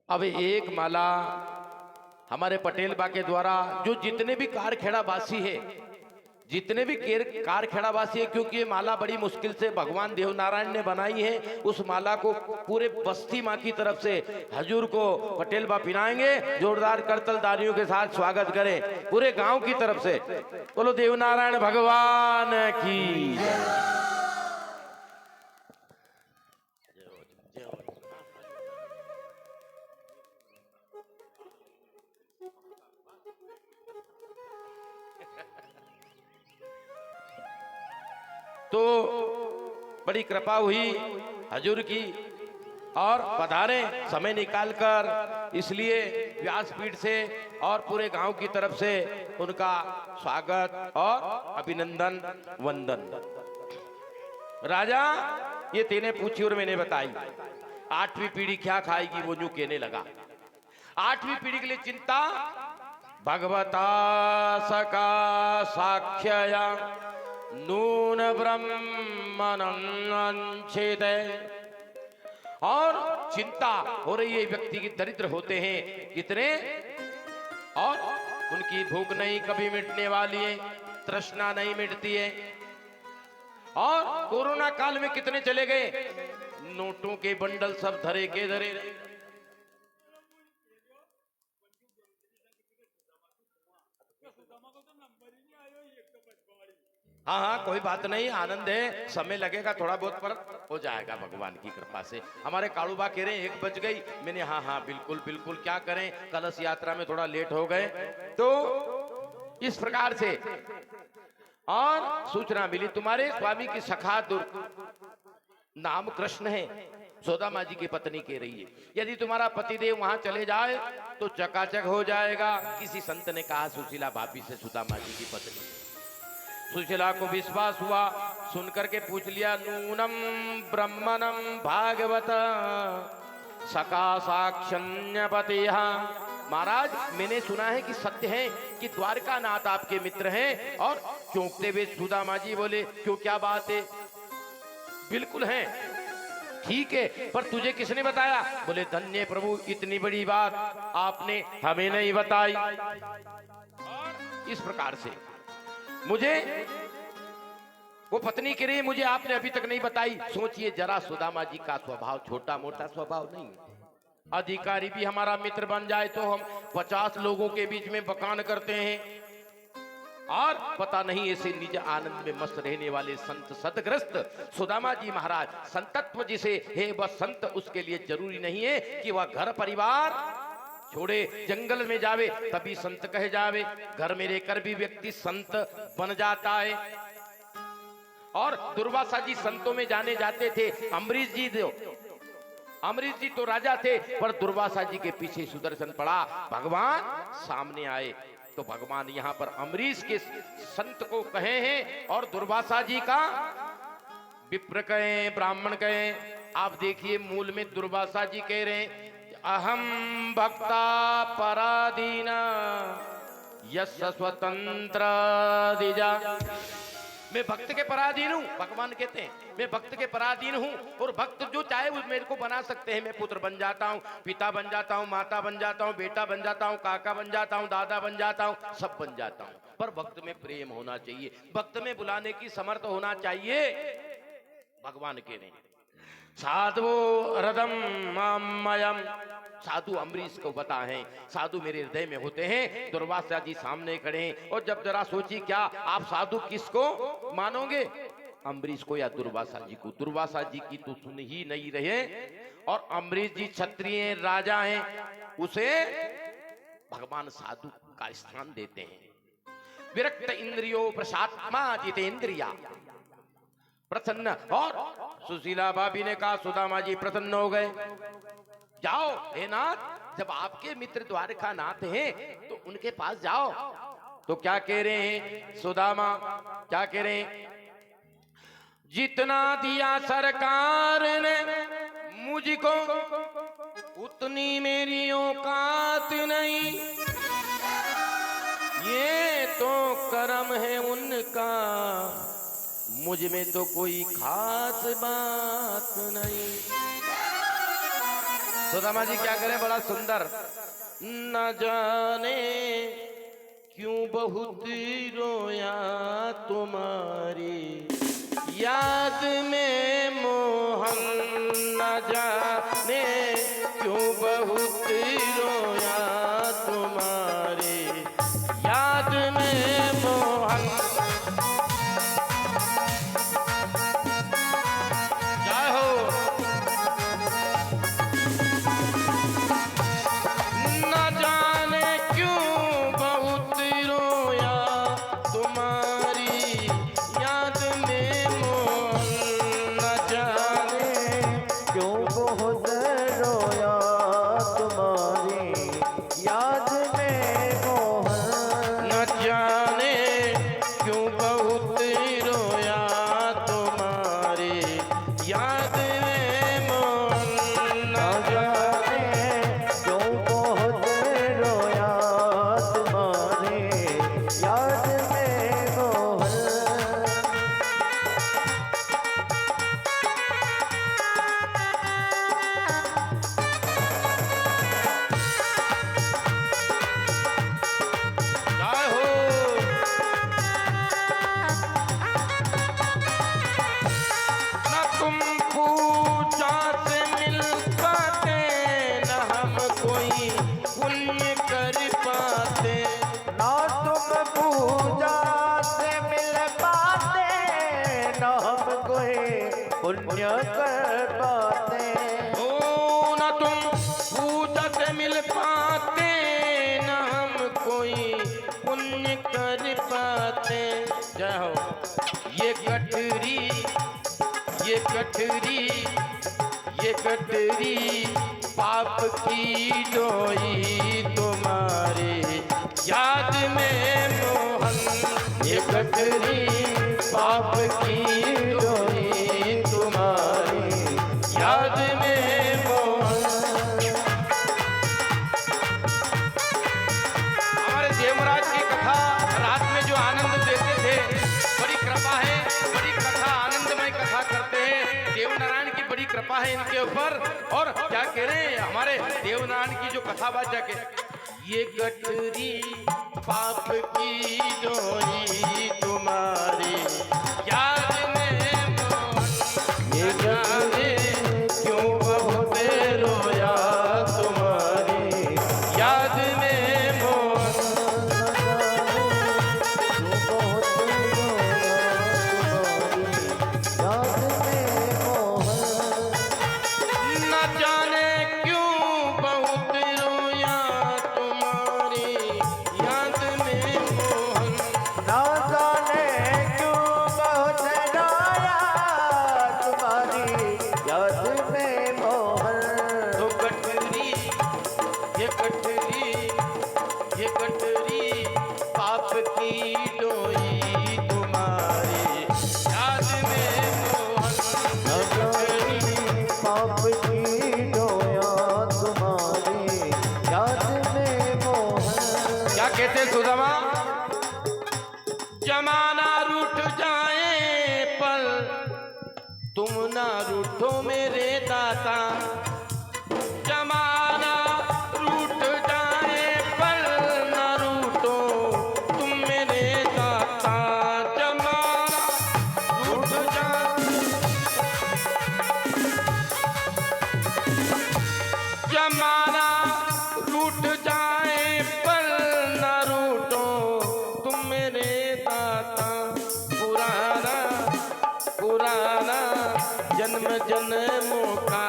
अब एक माला हमारे पटेल बा के द्वारा जो जितने भी कारखेड़ा वासी है, जितने भी कारखेड़ा वासी है, क्योंकि ये माला बड़ी मुश्किल से भगवान देवनारायण ने बनाई है, उस माला को पूरे बस्ती माँ की तरफ से हजूर को पटेल बा पिनाएंगे। जोरदार करतलदारियों के साथ स्वागत करें पूरे गांव की तरफ से। बोलो देवनारायण भगवान की। तो बड़ी कृपा हुई हजूर की, और पधारे समय निकालकर, इसलिए व्यासपीठ से और पूरे गांव की तरफ से उनका स्वागत और अभिनंदन वंदन। राजा, ये तेने पूछी और मैंने बताई, 8वीं पीढ़ी क्या खाएगी, वो यूं कहने लगा। 8वीं पीढ़ी के लिए चिंता, भगवता सका साक्ष्यया नून ब्रह्मनंचित। और चिंता हो रही है, व्यक्ति की दरिद्र होते हैं कितने, और उनकी भूख नहीं कभी मिटने वाली है, तृष्णा नहीं मिटती है। और कोरोना काल में कितने चले गए, नोटों के बंडल सब धरे के धरे। हाँ हाँ, कोई बात नहीं, आनंद है, समय लगेगा थोड़ा बहुत, पर हो जाएगा भगवान की कृपा से। हमारे कालूबा कह रहे हैं 1 बज गई, मैंने हाँ हाँ बिल्कुल बिल्कुल, क्या करें, कलश यात्रा में थोड़ा लेट हो गए। तो इस प्रकार से और सूचना मिली, तुम्हारे स्वामी की सखा नाम कृष्ण है, सुदामा जी की पत्नी कह रही है, यदि तुम्हारा पतिदेव वहां चले जाए तो चकाचक हो जाएगा। किसी संत ने कहा सुशीला भाभी से, सुदामा जी की पत्नी। सुशीला को विश्वास हुआ, सुनकर के पूछ लिया, नूनम ब्रह्मणम भागवत सका साक्षन्यपतिहा महाराज मैंने सुना है कि सत्य है कि द्वारका नाथ आपके मित्र हैं। और चौंकते हुए सुदामा जी बोले, क्यों, क्या बात है? बिल्कुल है, ठीक है, पर तुझे किसने बताया? बोले, धन्य प्रभु, इतनी बड़ी बात आपने हमें नहीं बताई। और इस प्रकार से मुझे वो पत्नी कह रही, मुझे आपने अभी तक नहीं बताई। सोचिए जरा, सुदामा जी का स्वभाव छोटा मोटा स्वभाव नहीं। अधिकारी भी हमारा मित्र बन जाए तो हम 50 लोगों के बीच में बकान करते हैं। और पता नहीं ऐसे निज आनंद में मस्त रहने वाले संत सतग्रस्त सुदामा जी महाराज संतत्व जिसे है वह संत, उसके लिए जरूरी नहीं है कि वह घर परिवार छोड़े जंगल में जावे तभी संत कहे जावे। घर में रहकर भी व्यक्ति संत बन जाता है। और दुर्वासा जी संतों में जाने जाते थे। अम्बरीश जी तो राजा थे, पर दुर्वासा जी के पीछे सुदर्शन पड़ा। भगवान सामने आए तो भगवान यहाँ पर अम्बरीश के संत को कहे हैं और दुर्वासा जी का विप्र कहे, ब्राह्मण कहे। आप देखिए मूल में दुर्वासा जी कह रहे हैं, अहम भक्ता पराधीना यस्य स्वतंत्र दिजा। मैं भक्त के पराधीन हूँ, भगवान कहते हैं मैं भक्त के पराधीन हूँ। और भक्त जो चाहे वो मेरे को बना सकते हैं। मैं पुत्र बन जाता हूँ, पिता बन जाता हूँ, माता बन जाता हूँ, बेटा बन जाता हूँ, काका बन जाता हूँ, दादा बन जाता हूँ, सब बन जाता हूँ। पर भक्त में प्रेम होना चाहिए, भक्त में बुलाने की समर्थ होना चाहिए। भगवान कह रहे हैं, साधु हृदम मामयम। साधु अम्बरीश को बता है, साधु मेरे हृदय में होते हैं। दुर्वासा जी सामने खड़े हैं। और जब जरा सोची, क्या आप साधु किसको मानोगे, अम्बरीश को या दुर्वासा जी को? दुर्वासा जी की तो सुन ही नहीं रहे। और अम्बरीश जी क्षत्रिय राजा हैं, उसे भगवान साधु का स्थान देते हैं। विरक्त इंद्रियो प्रसात्मा जितेंद्रिया प्रसन्न। और सुशीला भाभी ने कहा, सुदामा जी प्रसन्न हो गए। जाओ हे नाथ, जब आपके मित्र द्वारका नाथ हैं तो उनके पास जाओ। तो क्या कह रहे हैं सुदामा, क्या कह रहे हैं? जितना दिया सरकार ने मुझको उतनी मेरी औकात नहीं। ये तो कर्म है उनका, मुझ में तो कोई खास बात नहीं। सुदामा जी क्या करें, बड़ा सुंदर। न जाने क्यों बहुत रोया तुम्हारी याद में मोहन। न जाने क्यों बहुत रोया तुम्हारी याद में मोहन। पुण्य कर पाते हो न तुम पूजा से मिल पाते, न हम कोई पुण्य कर पाते। जय हो। ये कटरी ये कटरी ये कटरी पाप की डोई तुम्हारे याद में मोहन। ये कटरी पाप की डोई तुम्हारी याद में मोहन। कृपा है इनके ऊपर। और क्या कह रहे हैं हमारे देवनारायण की जो कथा बाचा के, ये गठरी पाप की डोरी तुम्हारी याद में मोहन, ये जाने क्यों बहुत रोया तुम्हारी याद में मोहन। न जाने क्यों बहुत रोया तुम्हारी याद में मोहन। ना जाने क्यों बहुत रोया तुम्हारी याद में मोहन। तो गठरी ये गठरी ये गठरी पाप की डोरी तुम्हारी याद में मोहन। न जाने पाप की डोया तुम्हारी याद में मोहन। क्या कहते सुदामा, जमाना रूठ जाए पर तुम ना रूठो मेरे दाता। जमाना रूठ जाए पर ना रूठो तुम मेरे दाता। जमाना रूठ जाए जमाना रूठ जाए पर न रूठो तुम मेरे दाता। पुराना पुराना जन्म जन्मों का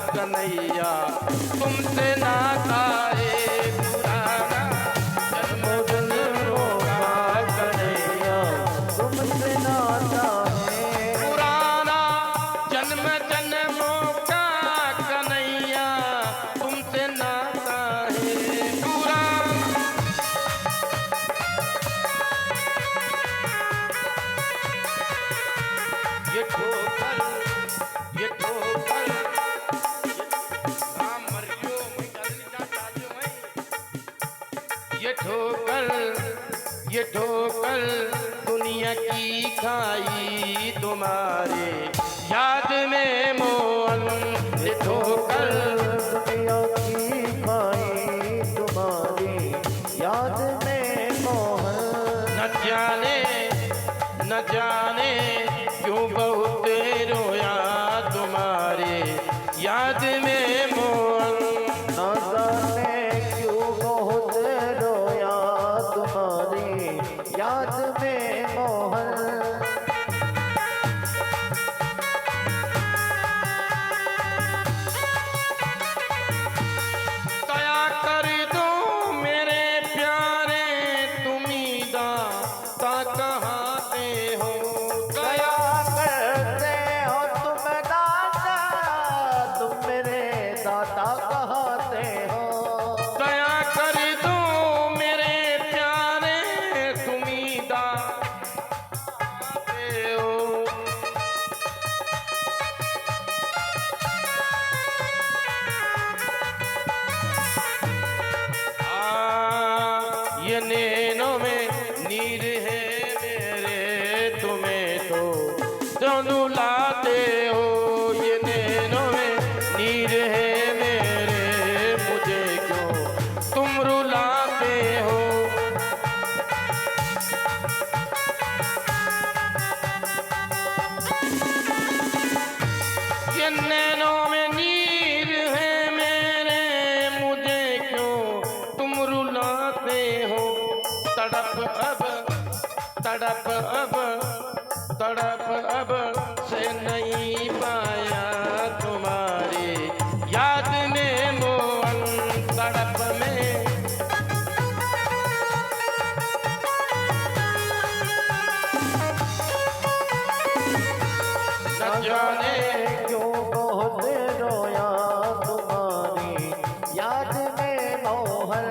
कन्हैया तुमसे नाता है। पुराना जन्म जन्मों का कन्हैया तुमसे नाता है। पुराना जन्म जन्मों का कन्हैया तुमसे नाता है। पुराना ये ठोकर ये ठोकर राम मरियो मैं जानी जा चाहती मैं। ये ठोकर दुनिया की खाई तुम्हारे याद में मोहन। ये ठोकर दुनिया की खाई तुम्हारी याद में मोहन। न जाने क्यों बहुत रोया तुम्हारे याद में मोहन। न जाने क्यों बहुत रोया तुम्हारी याद में मोहन। दया कर दो मेरे प्यारे तुम्ही दाता कहाते हो। दया करते हो तुम दाता, तुम मेरे दाता कहते हो। दया कर दो मेरे प्यारे तुम्ही दाता कहाते हो। ये नैनों में नीर है मेरे तुम्हें तो क्यों रुलाते हो। ये नैनों में नीर है मेरे मुझे क्यों तुम रुलाते हो। ये नैनों में नीर है मेरे मुझे क्यों तुम रुलाते हो। तड़प अब से नहीं पाया तुम्हारी याद में मोहन। तड़प में न जाने क्यों बहुत रोया तुम्हारी याद में मोहन।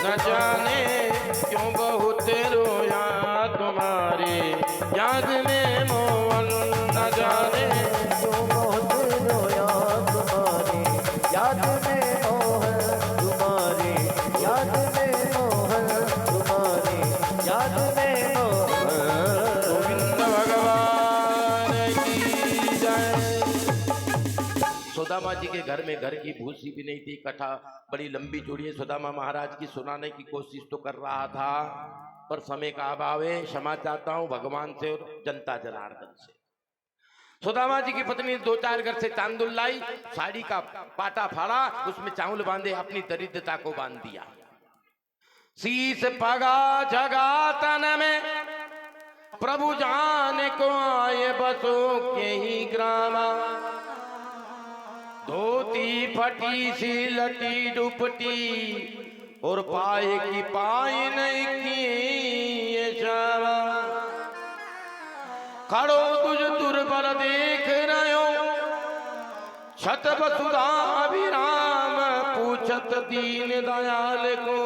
न जाने क्यों बहुत रोया तुम्हारी याद में मोहन। न जाने क्यों बहुत रोया तुम्हारी याद में मोहन। तुम्हारी याद में मोहन। तुम्हारी याद में मोहन। गोविंद भगवान की जय। सुदामा जी के घर में घर की भूसी भी नहीं थी, कथा बड़ी लंबी चौड़ी है सुदामा महाराज की, सुनाने की कोशिश तो कर रहा था पर समय का अभाव है। क्षमा चाहता हूं भगवान से और जनता जनार्दन से। सुदामा जी की पत्नी ने 2-4 घर से चांदुल लाई, साड़ी का पाटा फाड़ा, उसमें चावल बांधे, अपनी दरिद्रता को बांध दिया। शीस पगा जगा तन में प्रभु जाने को आए बसो के ही ग्रामा। धोती फटी सी लटी डुपटी और पाए की पाई नहीं की ये श्यामा। खड़ो तुझ दुर्बल देख रहे हो, छत बसुधा अभिराम पूछत दीन दयाल को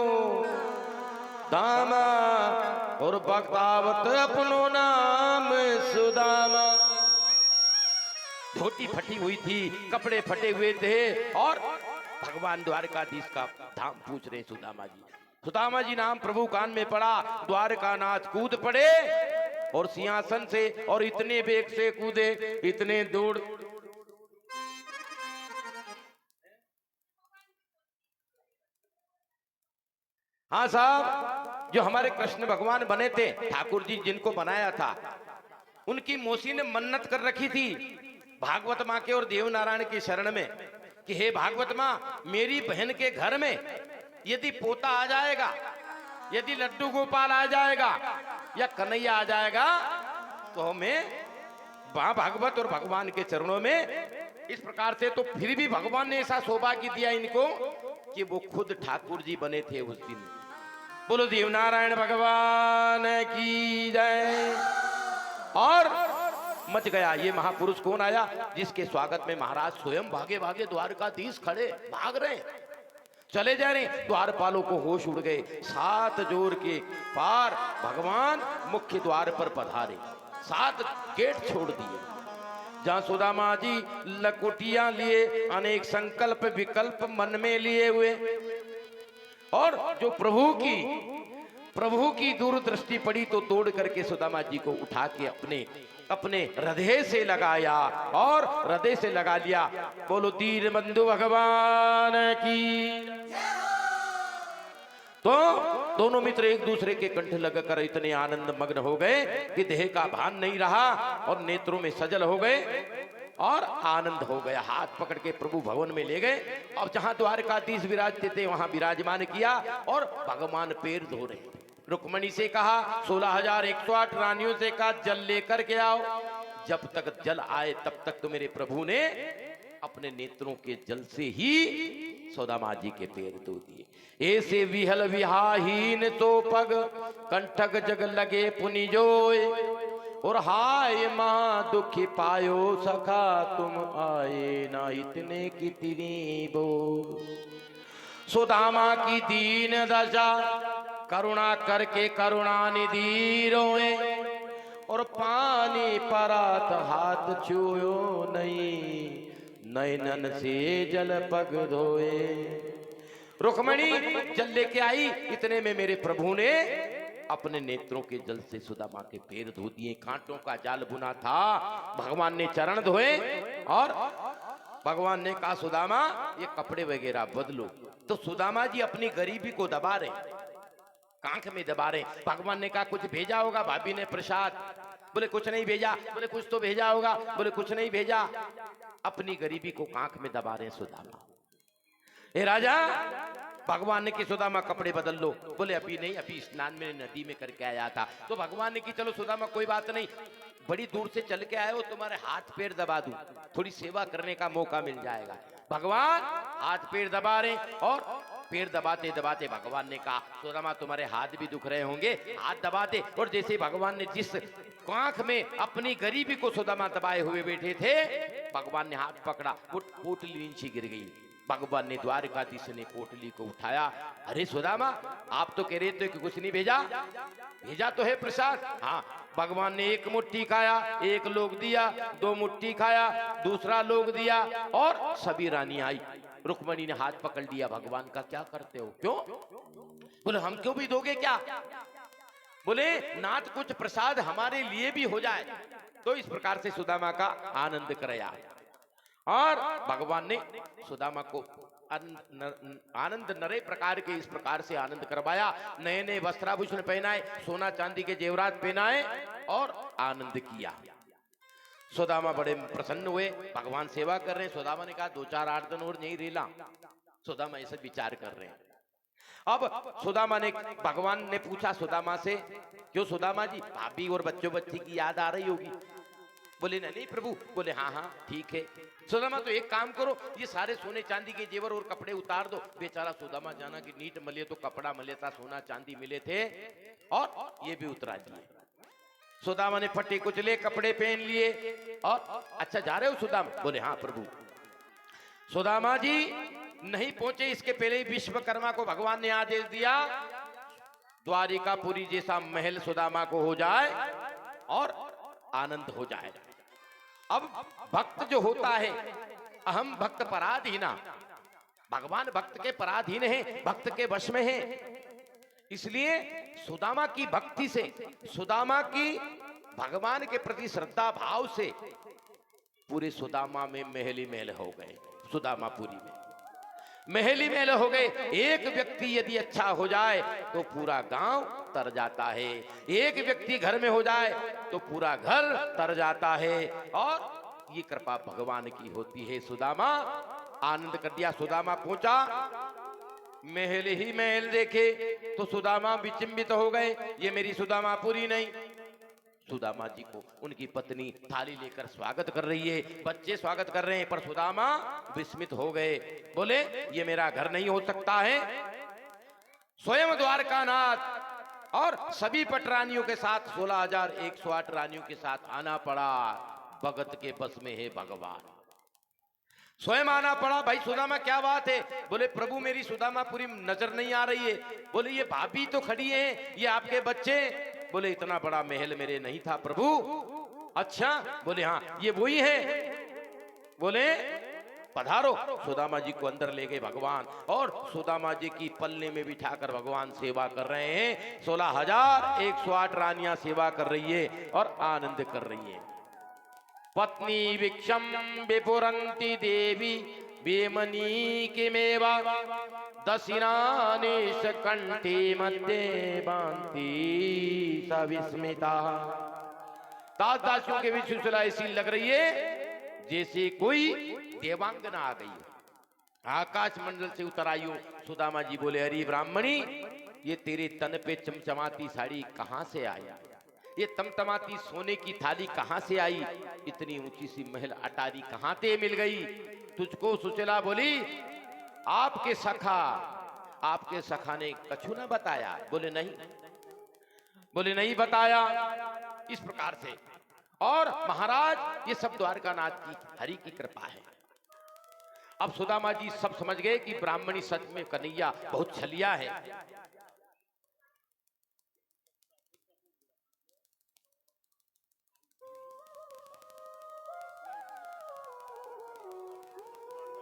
दामा। और बगदावत अपनो नाम सुदामा। धोती फटी हुई थी, कपड़े फटे हुए थे और भगवान द्वारकाधीश का धाम पूछ रहे सुदामा जी। सुदामा जी नाम प्रभु कान में पड़ा, द्वारकानाथ कूद पड़े और सिंहासन से और इतने वेग से कूदे, इतने दूर। हाँ साहब, जो हमारे कृष्ण भगवान बने थे, ठाकुर जी जिनको बनाया था, उनकी मौसी ने मन्नत कर रखी थी भागवत माँ के और देव नारायण के शरण में कि हे भागवत माँ, मेरी बहन के घर में यदि पोता आ जाएगा, यदि लड्डू गोपाल आ जाएगा या कन्हैया आ जाएगा तो हमें वहां भागवत और भगवान के चरणों में इस प्रकार से। तो फिर भी भगवान ने ऐसा सौभाग्य दिया इनको कि वो खुद ठाकुर जी बने थे उस दिन। बोलो देव नारायण भगवान की जय। और मच गया ये महापुरुष कौन आया जिसके स्वागत में महाराज स्वयं भागे भागे द्वारकाधीश खड़े भाग रहे, चले जा रहे। द्वारपालों को होश उड़ गए। 7 जोर के पार भगवान मुख्य द्वार पर पधारे, 7 गेट छोड़ दिए। जहां सुदामा जी लकुटियां लिए, अनेक संकल्प विकल्प मन में लिए हुए, और जो प्रभु की दूरदृष्टि पड़ी तो तोड़ करके सुदामा जी को उठा के अपने हृदय से लगाया और हृदय से लगा लिया। बोलो दीन बंधु भगवान की। तो दोनों मित्र एक दूसरे के कंठ लगकर इतने आनंद मग्न हो गए कि देह का भान नहीं रहा और नेत्रों में सजल हो गए और आनंद हो गया। हाथ पकड़ के प्रभु भवन में ले गए और जहां द्वारकाधीश विराजते थे वहां विराजमान किया और भगवान पैर धो रहे थे। रुक्मणी से कहा, 16,108 रानियों से कहा जल लेकर के आओ। जब तक जल आए तब तक तो मेरे प्रभु ने अपने नेत्रों के जल से ही सुदामा जी के पैर धो दिए। ऐसे विहल विहाहीन तो पग कंठक जग लगे पुनि जोय। और हाय मां दुखी पायो सखा तुम आए ना इतने कितनी बो। सुदामा की दीन दशा करुणा करके करुणा निधि रोए। और पानी परात हाथ छुयो नहीं, नैनन से जल पग धोए। रुक्मणी जल लेके आई, इतने में मेरे प्रभु ने अपने नेत्रों के जल से सुदामा के पैर धो दिए। कांटों का जाल बुना था, भगवान ने चरण धोए और भगवान ने कहा सुदामा ये कपड़े वगैरह बदलो। तो सुदामा जी अपनी गरीबी को दबा रहे, कांख में दबा रहे। भगवान ने कहा कुछ भेजा होगा भाभी ने प्रसाद, बोले कुछ नहीं भेजा। बोले कुछ तो भेजा होगा, बोले कुछ नहीं भेजा। अपनी गरीबी को कांख में दबा रहे सुदामा। हे राजा, भगवान ने कि सुदामा कपड़े बदल लो। बोले अभी नहीं, अभी स्नान में नदी में करके आया था। तो भगवान ने कि चलो सुदामा कोई बात नहीं, बड़ी दूर से चल के आए हो, तुम्हारे हाथ पैर दबा दूं, थोड़ी सेवा करने का मौका मिल जाएगा। भगवान हाथ पैर दबा रहे और पैर दबाते दबाते भगवान ने कहा सुदामा तुम्हारे हाथ भी दुख रहे होंगे, हाथ दबाते। और जैसे भगवान ने जिस कांख में अपनी गरीबी को सुदामा दबाए हुए बैठे थे, भगवान ने हाथ पकड़ा, वो पोटली नीचे गिर गई। भगवान ने द्वारकाधीश ने पोटली को उठाया। अरे सुदामा आप तो कह रहे थे कि कुछ नहीं भेजा, भेजा तो है प्रसाद। हाँ, भगवान ने 1 मुट्ठी खाया, 1 लोग दिया, 2 मुट्ठी खाया, दूसरा लोग दिया और सभी रानी आई। रुक्मणी ने हाथ पकड़ लिया, भगवान का क्या करते हो, क्यों? बोले हम क्यों भी दोगे क्या? बोले नाथ कुछ प्रसाद हमारे लिए भी हो जाए। तो इस प्रकार से सुदामा का आनंद कराया और भगवान ने सुदामा को आनंद नरे प्रकार के इस प्रकार से आनंद करवाया, नए नए वस्त्राभूषण पहनाए, सोना चांदी के जेवरात पहनाए और आनंद किया। सुदामा बड़े प्रसन्न हुए, भगवान सेवा कर रहे हैं। सुदामा ने कहा 2-4 8 दिन और नहीं रेला। सुदामा ऐसे विचार कर रहे हैं। अब सुदामा ने, भगवान ने पूछा सुदामा से, क्यों सुदामा जी, भाभी और बच्चों बच्ची की याद आ रही होगी? बोले नहीं प्रभु। बोले हाँ हाँ ठीक है। सुदामा तो एक काम करो, ये सारे सोने चांदी के जेवर और कपड़े उतार दो। बेचारा सुदामा जाना कि नीट मले तो कपड़ा मले था, सोना चांदी मिले थे और ये भी उतरा दिए। सुदामा ने फटे कुचले कपड़े पहन लिए और अच्छा जा रहे हो सुदामा? बोले हाँ प्रभु। सुदामा जी नहीं पहुंचे इसके पहले ही विश्वकर्मा को भगवान ने आदेश दिया, द्वारिकापुरी जैसा महल सुदामा को हो जाए और आनंद हो जाए। अब भक्त जो होता है, अहम भक्त पराधीना, भगवान भक्त के पराधीन है, भक्त के वश में है। इसलिए सुदामा की भक्ति से, सुदामा की भगवान के प्रति श्रद्धा भाव से पूरे सुदामा में महल ही महल हो गए। सुदामापुरी में महल ही महल हो गए। एक व्यक्ति यदि अच्छा हो जाए तो पूरा गांव तर जाता है, एक व्यक्ति घर में हो जाए तो पूरा घर तर जाता है। और ये कृपा भगवान की होती है। सुदामा आनंद कर दिया। सुदामा पहुंचा, महल ही महल देखे तो सुदामा विचंबित हो गए, ये मेरी सुदामापुरी नहीं। सुदामा जी को उनकी पत्नी थाली लेकर स्वागत कर रही है, बच्चे स्वागत कर रहे हैं, पर सुदामा विस्मित हो गए। बोले ये मेरा घर नहीं हो सकता है। स्वयं द्वारकानाथ और सभी पटरानियों के साथ 16,108 रानियों के साथ आना पड़ा। भगत के बस में है भगवान, स्वयं आना पड़ा। भाई सुदामा क्या बात है? बोले प्रभु मेरी सुदामापुरी नजर नहीं आ रही है। बोले ये भाभी तो खड़ी है, ये आपके बच्चे? बोले इतना बड़ा महल मेरे नहीं था प्रभु। अच्छा, बोले हाँ ये वही है। बोले पधारो। सुदामा जी को अंदर ले गए भगवान और सुदामा जी की पल्ले में बिठाकर भगवान सेवा कर रहे हैं। 16,108 रानियां सेवा कर रही है और आनंद कर रही है। पत्नी विक्षम विपुरंती देवी बेमनी के मेवा दशिनानेश कंठी मध्य बांती सविस्मिता। दास दासियों के बीच सुलसला ऐसी लग रही है जैसे कोई देवांगना आ गई हो, आकाश मंडल से उतर आई हो। सुदामा जी बोले अरे ब्राह्मणी, ये तेरे तन पे चमचमाती साड़ी कहां से आई? ये तमतमाती सोने की थाली कहां से आई? इतनी ऊंची सी महल अटारी कहां ते मिल गई तुझको? सुचला बोली आपके सखा ने कछु ना बताया? बोले नहीं। बोले नहीं बताया। इस प्रकार से, और महाराज ये सब द्वारकानाथ की हरि की कृपा है। अब सुदामा जी सब समझ गए कि ब्राह्मणी सच में कन्हैया बहुत छलिया है।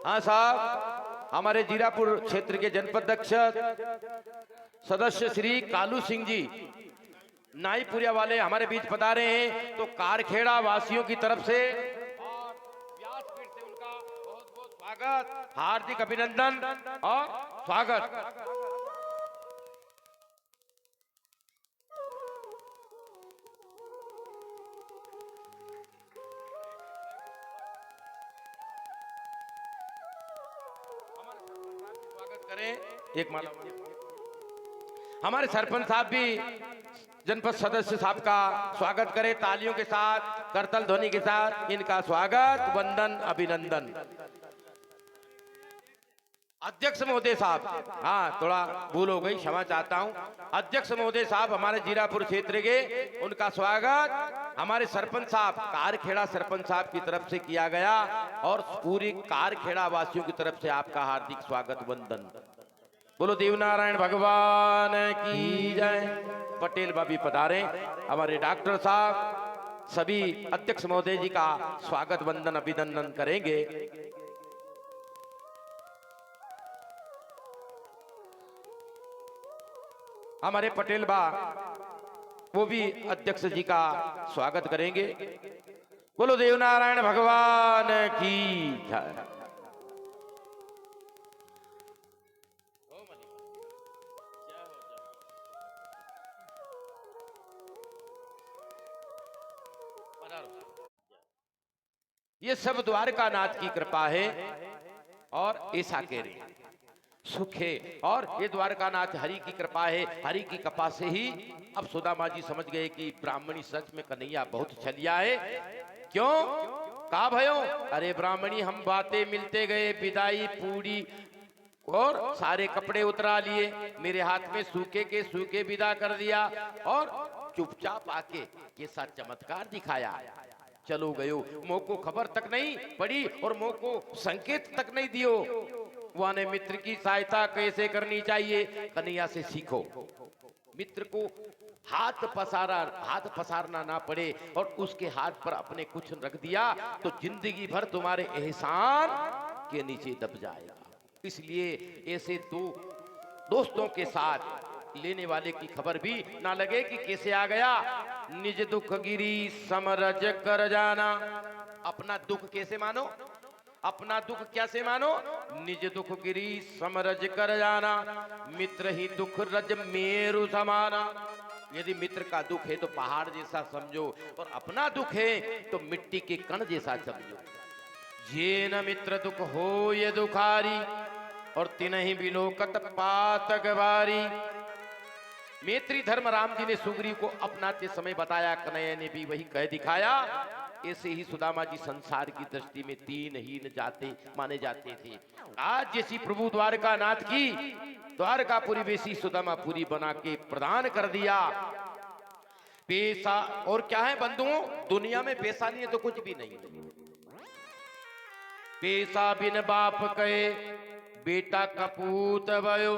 हाँ साहब, हमारे जीरापुर क्षेत्र के जनपद अध्यक्ष सदस्य श्री कालू सिंह जी नाईपुरिया वाले हमारे बीच पधारे हैं। तो कारखेड़ा वासियों की तरफ से और व्यासपीठ से उनका बहुत बहुत स्वागत, हार्दिक अभिनंदन और स्वागत। एक माला। हमारे सरपंच साहब भी जनपद सदस्य साहब का स्वागत करें तालियों के साथ, करतल ध्वनि के साथ। इनका स्वागत, वंदन, अभिनंदन। अध्यक्ष महोदय साहब, हाँ थोड़ा भूल हो गई, क्षमा चाहता हूं। अध्यक्ष महोदय साहब हमारे जीरापुर क्षेत्र के, उनका स्वागत हमारे सरपंच साहब, कारखेड़ा सरपंच साहब की तरफ से किया गया और पूरी कारखेड़ा वासियों की तरफ से आपका हार्दिक स्वागत, वंदन। बोलो देवनारायण भगवान की जय। पटेल बाबी पधारे, हमारे डॉक्टर साहब सभी अध्यक्ष महोदय जी का स्वागत, वंदन, अभिनंदन करेंगे। हमारे पटेल बा वो भी अध्यक्ष जी का स्वागत करेंगे। बोलो देवनारायण भगवान की जय। ये सब द्वारकानाथ की कृपा है और ऐसा कह रहे सुख है और ये द्वारकानाथ हरि की कृपा है। हरि की कृपा से ही अब सुदामा जी समझ गए कि ब्राह्मणी सच में कन्हैया बहुत छलिया है। क्यों का भयो? अरे ब्राह्मणी हम बातें मिलते गए, विदाई पूरी और सारे कपड़े उतरा लिए, मेरे हाथ में सूखे के सूखे विदा कर दिया और चुपचाप आके ये सा चमत्कार दिखाया। चलो गयो, मोह को खबर तक नहीं पड़ी और मोह को संकेत तक नहीं दियो। वाने मित्र की सहायता कैसे करनी चाहिए कन्हैया से सीखो। मित्र को हाथ पसारना ना पड़े और उसके हाथ पर अपने कुछ रख दिया तो जिंदगी भर तुम्हारे एहसान के नीचे दब जाएगा। इसलिए ऐसे दो दोस्तों के साथ लेने वाले की खबर भी ना लगे कि कैसे आ गया। निज दुख गिरी समरज कर जाना। अपना दुख कैसे मानो? अपना दुख कैसे मानो? निज दुख गिरी समरज कर जाना, मित्र ही दुख रज मेरु समाना। यदि मित्र का दुख है तो पहाड़ जैसा समझो और अपना दुख है तो मिट्टी के कण जैसा समझो। जे न मित्र दुख हो ये दुखारी और तिनहि बिलोकत पातक बारी। मैत्री धर्म राम जी ने सुग्रीव को अपनाते समय बताया, कन्हैया ने भी वही कह दिखाया। ऐसे ही सुदामा जी संसार की दृष्टि में तीन हीन जाते माने जाते थे। आज जैसी प्रभु द्वारकानाथ की द्वारकापुरी वैसी सुदामापुरी बना के प्रदान कर दिया। पैसा और क्या है बंधुओं? दुनिया में पैसा नहीं है तो कुछ भी नहीं। पैसा बिन बाप कहे बेटा कपूत भयो।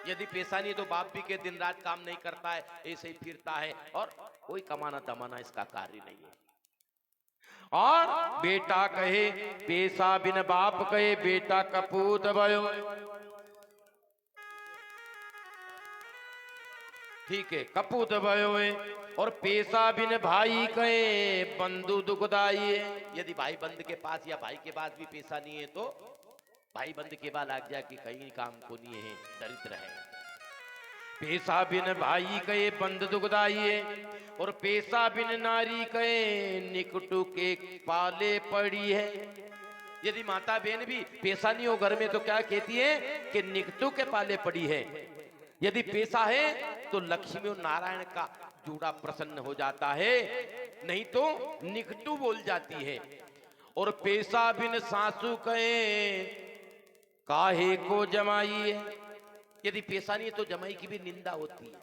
यदि पैसा नहीं तो बाप भी के दिन रात काम नहीं करता है, ऐसे ही फिरता है और कोई कमाना दमाना इसका कार्य नहीं है। और बेटा कहे पैसा बिन बाप कहे बेटा कपूत भयो। ठीक है, कपूत भयो है। और पैसा बिन भाई कहे बंधु दुखदाई है। यदि भाई बंद के पास या भाई के पास भी पैसा नहीं है तो भाई बंद के बाद लग जाए कि कहीं काम को नहीं है, दरिद्र है। पैसा बिन भाई कहे बंद दुखदाई है और पैसा बिन नारी कहे निकटू के पाले पड़ी है। यदि माता बहन भी पैसा नहीं हो घर में तो क्या कहती है कि निकटू के पाले पड़ी है। यदि पैसा है तो लक्ष्मी और नारायण का जोड़ा प्रसन्न हो जाता है, नहीं तो निकटू बोल जाती है। और पैसा बिन सासू कहे काहे को जमाई है। यदि पैसा नहीं है तो जमाई की भी निंदा होती है।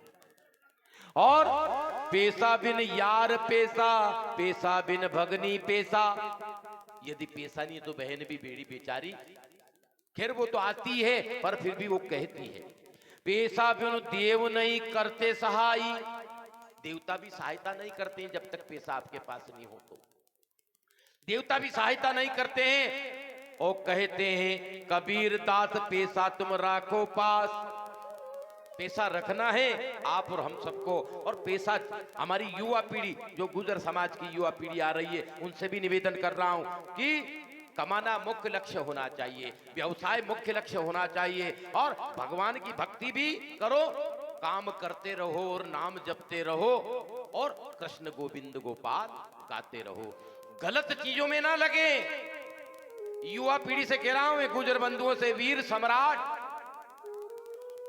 और पैसा बिन यार पैसा, पैसा बिन भगनी पैसा। यदि पैसा नहीं है तो बहन भी बेड़ी बेचारी, खैर वो तो आती है पर फिर भी वो कहती है। पैसा बिन देव नहीं करते सहाई। देवता भी सहायता नहीं करते हैं जब तक पैसा आपके पास नहीं हो तो। देवता भी सहायता नहीं करते हैं और कहते हैं कबीर दास पैसा तुम राखो पास। पैसा रखना है आप और हम सबको। और पैसा हमारी युवा पीढ़ी जो गुजर समाज की युवा पीढ़ी आ रही है उनसे भी निवेदन कर रहा हूं कि कमाना मुख्य लक्ष्य होना चाहिए, व्यवसाय मुख्य लक्ष्य होना चाहिए और भगवान की भक्ति भी करो, काम करते रहो और नाम जपते रहो और कृष्ण गोविंद गोपाल गाते रहो। गलत चीजों में ना लगे। युवा पीढ़ी से कह रहा हूं, गुजर बंधुओं से, वीर सम्राट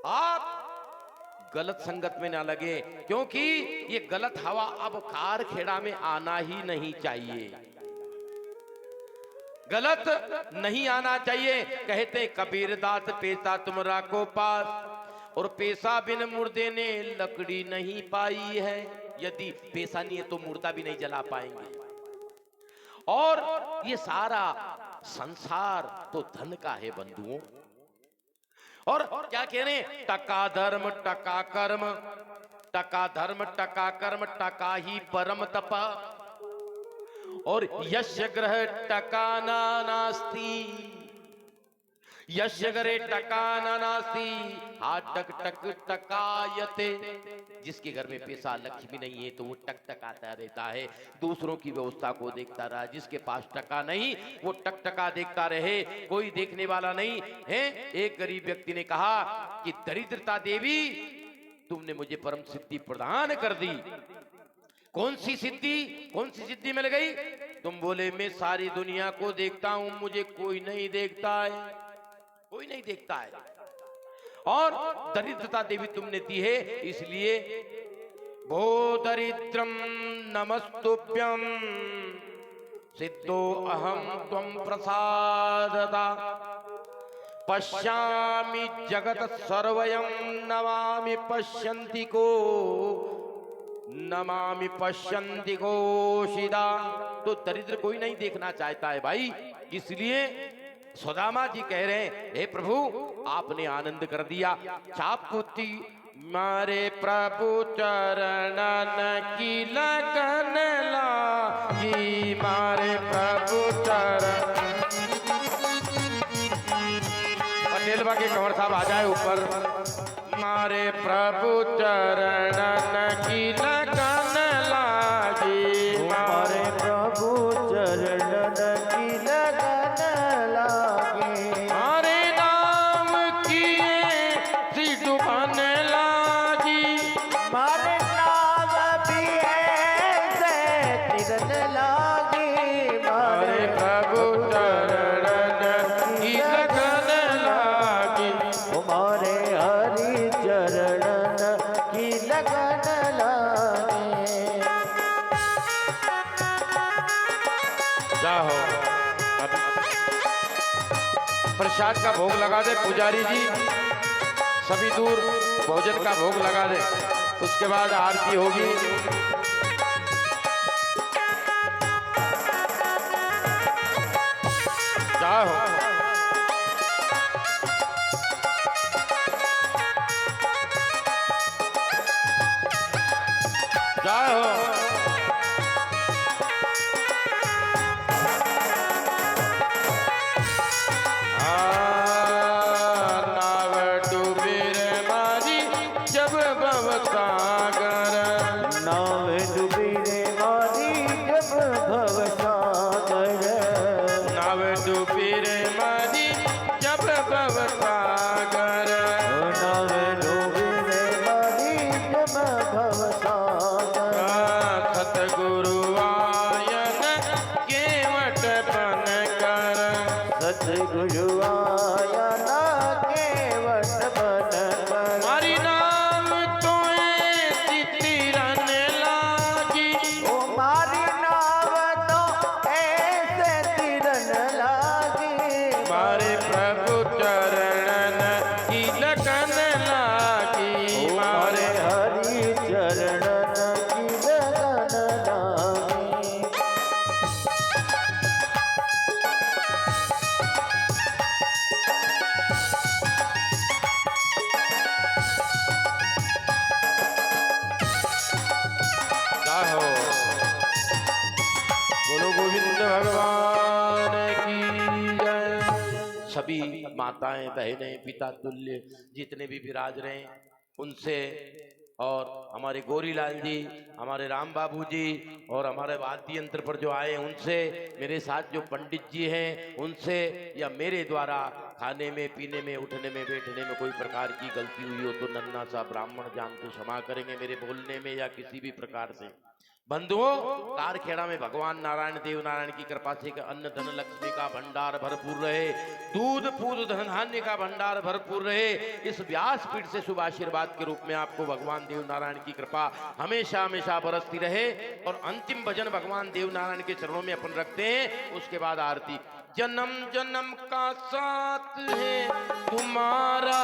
आप गलत संगत में ना लगे, क्योंकि ये गलत हवा अब कार खेड़ा में आना ही नहीं चाहिए। गलत नहीं आना चाहिए। कहते कबीर दास पैसा तुम राखो पास और पैसा बिन मुर्दे ने लकड़ी नहीं पाई है। यदि पैसा नहीं है तो मुर्दा भी नहीं जला पाएंगे। और ये सारा संसार तो धन का है बंधुओं। और क्या कह रहे हैं? टका धर्म टका कर्म, टका धर्म टका कर्म, टका ही परम तपा और यश ग्रह टका नास्ति। यस्य घरे टका न नास्ति हा टक टक टकायते। जिसके घर में पैसा लक्ष्मी नहीं है तो वो टक टकाता रहता है, दूसरों की व्यवस्था को देखता रहा। जिसके पास टका नहीं वो टक टका देखता रहे, कोई देखने वाला नहीं है। एक गरीब व्यक्ति ने कहा कि दरिद्रता देवी तुमने मुझे परम सिद्धि प्रदान कर दी। कौन सी सिद्धि मिल गई? तुम बोले मैं सारी दुनिया को देखता हूं, मुझे कोई नहीं देखता है, कोई नहीं देखता है। और दरिद्रता देवी तुमने दी है, इसलिए भो दरिद्रम नमस्तुभ्यम सिद्धो अहम त्वं प्रसादता पश्यामि जगत सर्वयं नमामि पश्यन्ति कोशिदा। तो दरिद्र कोई नहीं देखना चाहता है भाई, इसलिए सुदामा जी कह रहे हैं हे प्रभु आपने आनंद कर दिया। चापुती मारे प्रभु चरणन की लगन लागी, मारे प्रभु चरण। पटेल बाकी कंवर साहब आ जाए ऊपर। मारे प्रभु चरणन की लगन लागी, मारे प्रभु चरणन की लगन लागी। मारे नाम किए सिद्धुबन लागी, मारे नाम भी ऐसे तिरन लागी। मारे प्रभु चरणन की लगन लागी। मारे हरि चरणन की लगन लागी। जाओ प्रसाद का भोग लगा दे पुजारी जी, सभी दूर भोजन का भोग लगा दे, उसके बाद आरती होगी। जाओ जाओ नाव डूबे रे मारी जब भव सागर, नाव डूबी रे मारी जब भव सागर। नाव डूबी रे मारी जब भव सागर। नाव डूबी रे मारी जब भव सागर। सतगुरु आयन केवट बन कर, सतगुरु आया ना केवट बन कर। मारी नाम तो तिरन लागी, ओ मारी नाव तो ऐसे तिरन लागी। मारे प्रभु चरणन की लगन लागी, मारे मारे हरि चरणन की लगन लागी। जाहो बोलो गोविंद भगवान की जय। सभी माताएं बहनें पिता तुल्य जितने भी विराज रहे हैं उनसे, और हमारे गोरीलाल जी, हमारे राम बाबू जी और हमारे वाद्य यंत्र पर जो आए उनसे, मेरे साथ जो पंडित जी हैं उनसे, या मेरे द्वारा खाने में पीने में उठने में बैठने में कोई प्रकार की गलती हुई हो तो नन्ना सा ब्राह्मण जान को क्षमा करेंगे, मेरे बोलने में या किसी भी प्रकार से। बंधुओं, कारखेड़ा में भगवान नारायण देव नारायण की कृपा से अन्न धन लक्ष्मी का भंडार भरपूर रहे, दूध फूल धन धान्य का भंडार भरपूर रहे। इस व्यासपीठ से शुभ आशीर्वाद के रूप में आपको भगवान देव नारायण की कृपा हमेशा हमेशा बरसती रहे। और अंतिम भजन भगवान देव नारायण के चरणों में अपन रखते हैं, उसके बाद आरती। जन्म जन्म का साथ है तुम्हारा